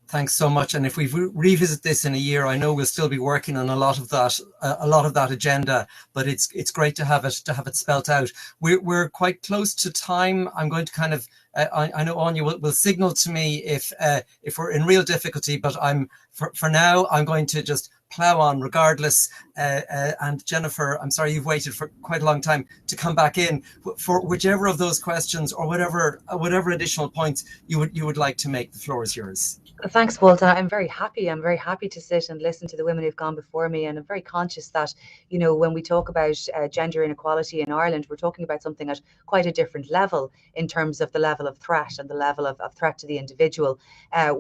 Thanks so much. And if we revisit this in a year, I know we'll still be working on a lot of that agenda, but it's great to have it spelt out. We're quite close to time. I'm going to kind of, I know Anya will signal to me if we're in real difficulty, but for now, I'm going to just plow on regardless. And Jennifer, I'm sorry you've waited for quite a long time to come back in for whichever of those questions or whatever additional points you would like to make. The floor is yours. Thanks, Walt. I'm very happy. I'm very happy to sit and listen to the women who've gone before me. And I'm very conscious that, when we talk about gender inequality in Ireland, we're talking about something at quite a different level in terms of the level of threat and the level of threat to the individual.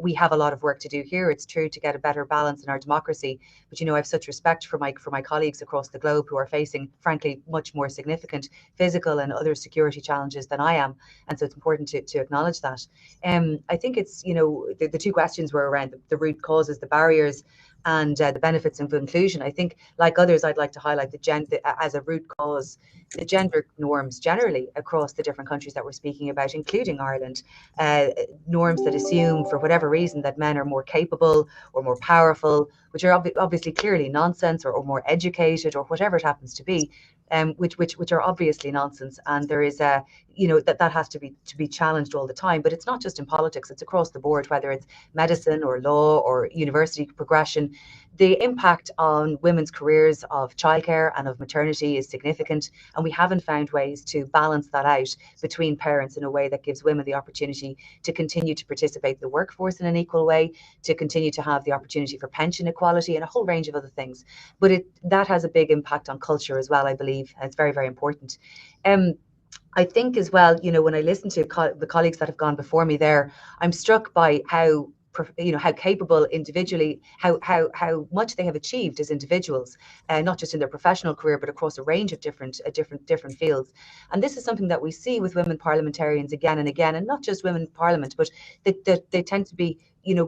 We have a lot of work to do here. It's true, to get a better balance in our democracy. But, I have such respect for my colleagues across the globe who are facing, frankly, much more significant physical and other security challenges than I am. And so it's important to acknowledge that. I think it's, the two questions were around the root causes, the barriers, and the benefits of inclusion. I think, like others, I'd like to highlight as a root cause, the gender norms generally across the different countries that we're speaking about, including Ireland, norms that assume, for whatever reason, that men are more capable or more powerful, which are obviously clearly nonsense, or more educated, or whatever it happens to be, which are obviously nonsense. And there is that has to be challenged all the time. But it's not just in politics; it's across the board, whether it's medicine or law or university progression. The impact on women's careers of childcare and of maternity is significant, and we haven't found ways to balance that out between parents in a way that gives women the opportunity to continue to participate in the workforce in an equal way, to continue to have the opportunity for pension equality, and a whole range of other things. But that has a big impact on culture as well, I believe, and it's very, very important. I think as well, when I listen to the colleagues that have gone before me there, I'm struck by how capable individually, how much they have achieved as individuals, not just in their professional career, but across a range of different fields. And this is something that we see with women parliamentarians again and again, and not just women in parliament, but that they tend to be,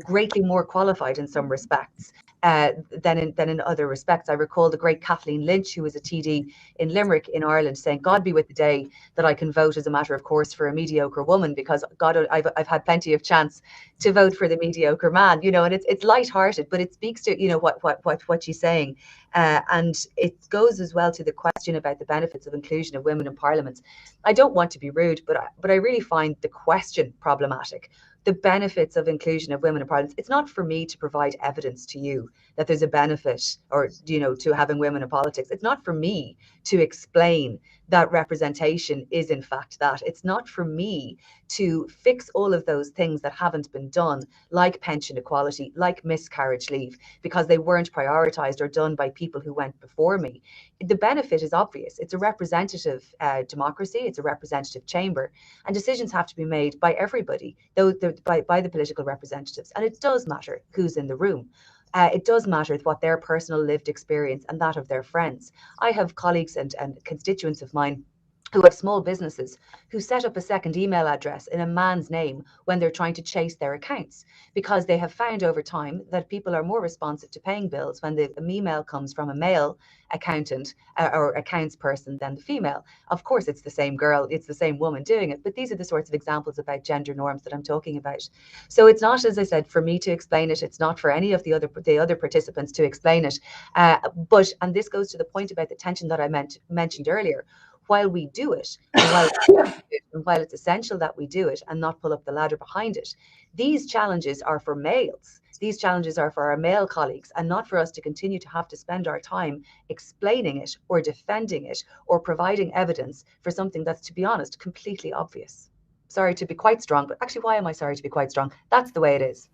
greatly more qualified in some respects than in other respects. I recall the great Kathleen Lynch, who was a TD in Limerick in Ireland, saying, "God be with the day that I can vote as a matter of course for a mediocre woman, because God, I've had plenty of chance to vote for the mediocre man." And it's light-hearted, but it speaks to what she's saying, and it goes as well to the question about the benefits of inclusion of women in Parliament. I don't want to be rude, but I really find the question problematic. The benefits of inclusion of women in Parliament. It's not for me to provide evidence to you that there's a benefit, or to having women in politics. It's not for me to explain that representation is in fact that. It's not for me to fix all of those things that haven't been done, like pension equality, like miscarriage leave, because they weren't prioritised or done by people who went before me. The benefit is obvious. It's a representative democracy. It's a representative chamber, and decisions have to be made by everybody, by the political representatives. And it does matter who's in the room. It does matter what their personal lived experience and that of their friends. I have colleagues and constituents of mine who have small businesses, who set up a second email address in a man's name when they're trying to chase their accounts, because they have found over time that people are more responsive to paying bills when the email comes from a male accountant or accounts person than the female. Of course, it's the same girl, it's the same woman doing it, but these are the sorts of examples about gender norms that I'm talking about. So it's not, as I said, for me to explain it. It's not for any of the other participants to explain it. But, and this goes to the point about the tension that I mentioned earlier, while we do it, and while it's essential that we do it and not pull up the ladder behind it, these challenges are for males. These challenges are for our male colleagues, and not for us to continue to have to spend our time explaining it or defending it or providing evidence for something that's, to be honest, completely obvious. Sorry to be quite strong, but actually, why am I sorry to be quite strong? That's the way it is.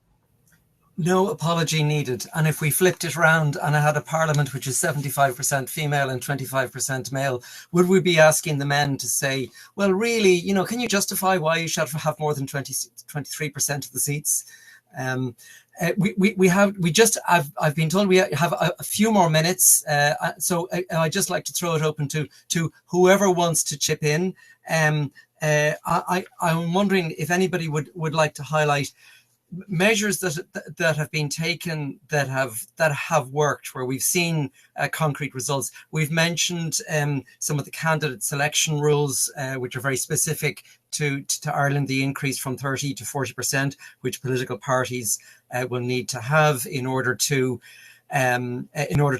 No apology needed. And if we flipped it around and I had a parliament which is 75% female and 25% male, would we be asking the men to say, well, really, you know, can you justify why you should have more than 23% of the seats? I've been told we have a few more minutes. So I'd just like to throw it open to whoever wants to chip in. I'm wondering if anybody would like to highlight measures that have been taken that have worked, where we've seen concrete results. We've mentioned some of the candidate selection rules, which are very specific to Ireland, the increase from 30 to 40%, which political parties will need to have in order to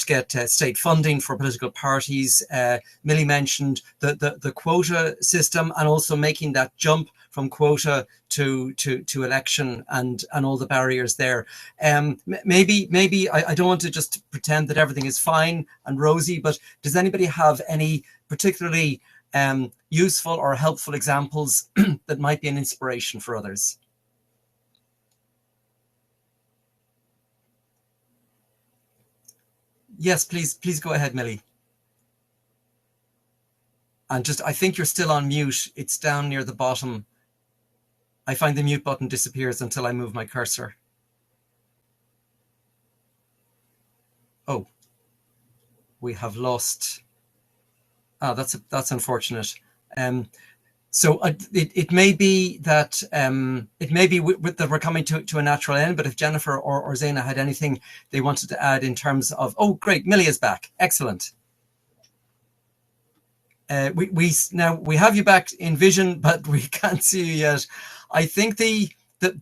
get state funding for political parties. Millie mentioned the quota system, and also making that jump from quota to election and all the barriers there. Maybe I don't want to just pretend that everything is fine and rosy, but does anybody have any particularly useful or helpful examples that might be an inspiration for others? Yes, please go ahead, Millie. And just, I think you're still on mute. It's down near the bottom. I find the mute button disappears until I move my cursor. Oh, we have lost. Ah, that's unfortunate. So it may be that that we're coming to a natural end. But if Jennifer or Zaina had anything they wanted to add in terms of, oh, great, Millie is back, excellent. We have you back in vision, but we can't see you yet. I think the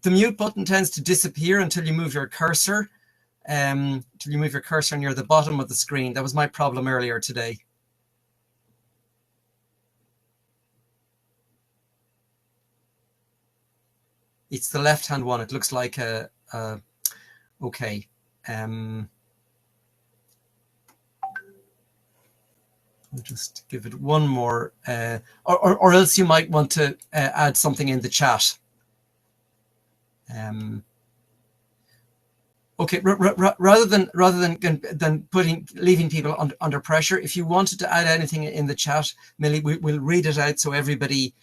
mute button tends to disappear until you move your cursor, near the bottom of the screen. That was my problem earlier today. It's the left-hand one. It looks like okay. I'll just give it one more, or else you might want to add something in the chat. Okay, rather than leaving people under pressure, if you wanted to add anything in the chat, Millie, we'll read it out so everybody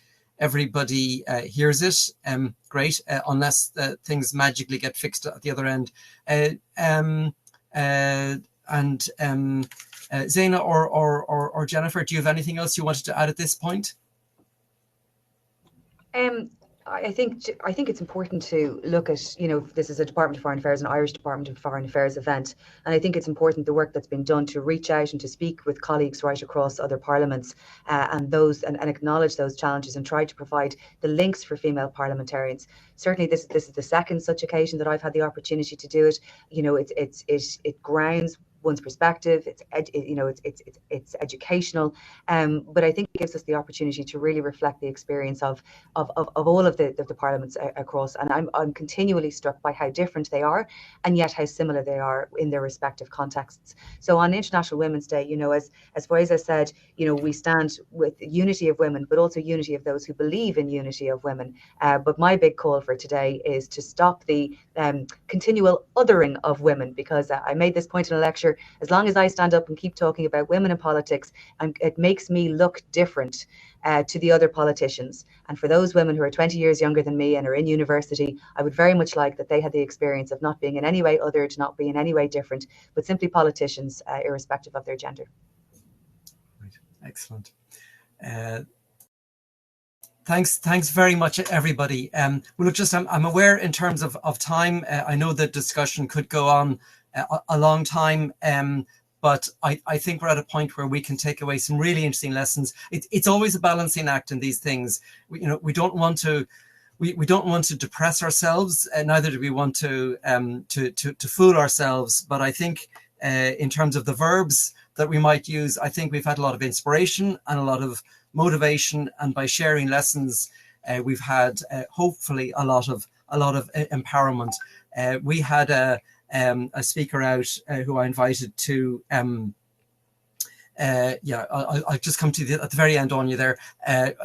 hears it. Great, unless things magically get fixed at the other end. Zaina or Jennifer, do you have anything else you wanted to add at this point? I think it's important to look at, this is a Department of Foreign Affairs, an Irish Department of Foreign Affairs event, and I think it's important the work that's been done to reach out and to speak with colleagues right across other parliaments and acknowledge those challenges and try to provide the links for female parliamentarians. Certainly, this is the second such occasion that I've had the opportunity to do it. It grounds one's perspective. It's educational, but I think it gives us the opportunity to really reflect the experience of all of the parliaments across. And I'm continually struck by how different they are, and yet how similar they are in their respective contexts. So on International Women's Day, as Fraser said, we stand with unity of women, but also unity of those who believe in unity of women. But my big call for today is to stop the continual othering of women, because I made this point in a lecture. As long as I stand up and keep talking about women in politics, it makes me look different to the other politicians. And for those women who are 20 years younger than me and are in university, I would very much like that they had the experience of not being in any way othered, not being in any way different, but simply politicians, irrespective of their gender. Right. Excellent. Thanks very much, everybody. Well, look, just I'm aware in terms of time. I know the discussion could go on a long time, but I think we're at a point where we can take away some really interesting lessons. It's always a balancing act in these things. We don't want to. We don't want to depress ourselves, neither do we want to fool ourselves. But I think in terms of the verbs that we might use, I think we've had a lot of inspiration and a lot of motivation, and by sharing lessons, we've had hopefully a lot of empowerment. We had a speaker out who I invited to. I'll just come to you at the very end, Anya, there.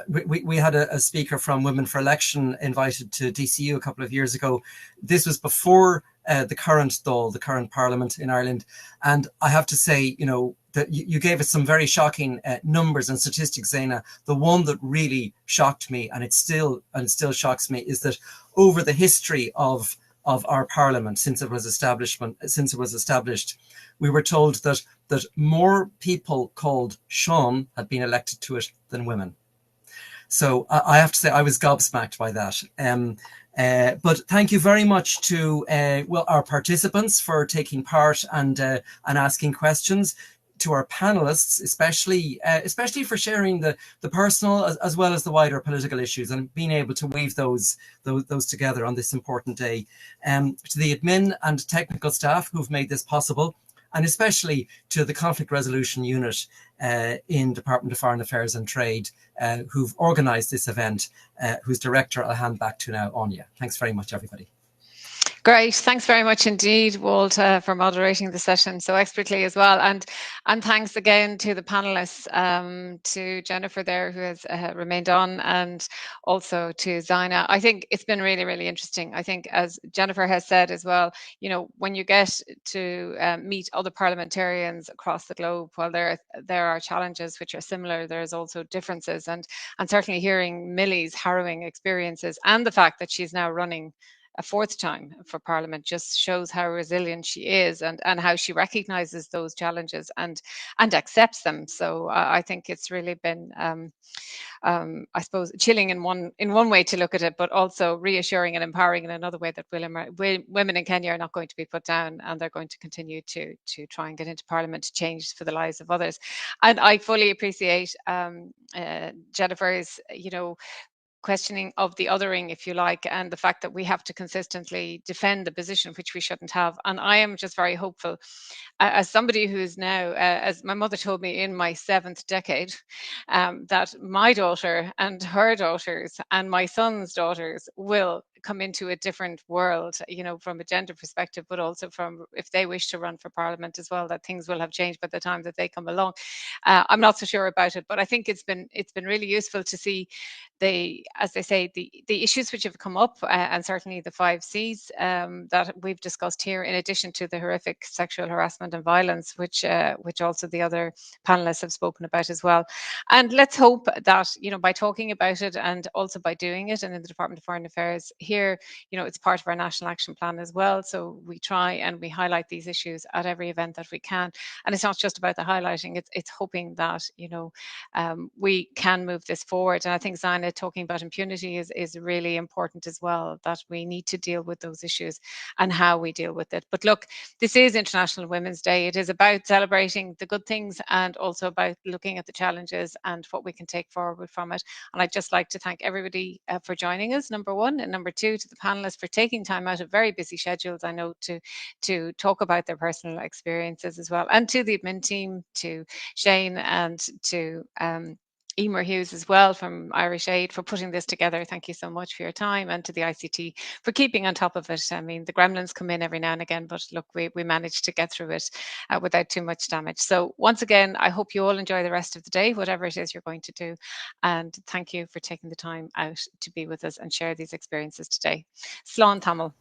We had a speaker from Women for Election invited to DCU a couple of years ago. This was before the current Dáil, the current Parliament in Ireland. And I have to say, that you gave us some very shocking numbers and statistics, Zaina. The one that really shocked me, and it still shocks me, is that over the history of our Parliament since it was established, we were told that more people called Sean had been elected to it than women. So I have to say I was gobsmacked by that. But thank you very much to our participants for taking part and asking questions. To our panelists, especially for sharing the personal as well as the wider political issues and being able to weave those together on this important day. To the admin and technical staff who've made this possible, and especially to the Conflict Resolution Unit in Department of Foreign Affairs and Trade, who've organised this event, whose director I'll hand back to now, Anya. Thanks very much, everybody. Great. Thanks very much indeed, Walt, for moderating the session so expertly as well. And thanks again to the panelists, to Jennifer there, who has remained on, and also to Zaina. I think it's been really, really interesting. I think, as Jennifer has said as well, when you get to meet other parliamentarians across the globe, while there are challenges which are similar, there's also differences. And certainly hearing Millie's harrowing experiences and the fact that she's now running a fourth time for Parliament just shows how resilient she is, and how she recognises those challenges and accepts them. So I think it's really been, I suppose, chilling in one way to look at it, but also reassuring and empowering in another way, that women in Kenya are not going to be put down, and they're going to continue to try and get into Parliament to change for the lives of others. And I fully appreciate Jennifer's, questioning of the othering, if you like, and the fact that we have to consistently defend the position, which we shouldn't have. And I am just very hopeful, as somebody who is now, as my mother told me, in my 7th decade, that my daughter and her daughters and my son's daughters will come into a different world, from a gender perspective, but also from, if they wish to run for Parliament as well, that things will have changed by the time that they come along. I'm not so sure about it, but I think it's been really useful to see as they say, the issues which have come up, and certainly the 5 C's that we've discussed here, in addition to the horrific sexual harassment and violence, which also the other panelists have spoken about as well. And let's hope that, by talking about it and also by doing it, and in the Department of Foreign Affairs here, it's part of our National Action Plan as well. So we try and we highlight these issues at every event that we can. And it's not just about the highlighting, it's hoping that, we can move this forward. And I think Zaina talking about impunity is really important as well, that we need to deal with those issues and how we deal with it. But look, this is International Women's Day. It is about celebrating the good things and also about looking at the challenges and what we can take forward from it. And I'd just like to thank everybody for joining us, number one, and number two, to the panelists for taking time out of very busy schedules, I know, to talk about their personal experiences as well, and to the admin team, to Shane, and to Emer Hughes as well from Irish Aid, for putting this together. Thank you so much for your time, and to the ICT for keeping on top of it. I mean, the gremlins come in every now and again, but look, we managed to get through it without too much damage. So once again, I hope you all enjoy the rest of the day, whatever it is you're going to do. And thank you for taking the time out to be with us and share these experiences today. Slán Tamil.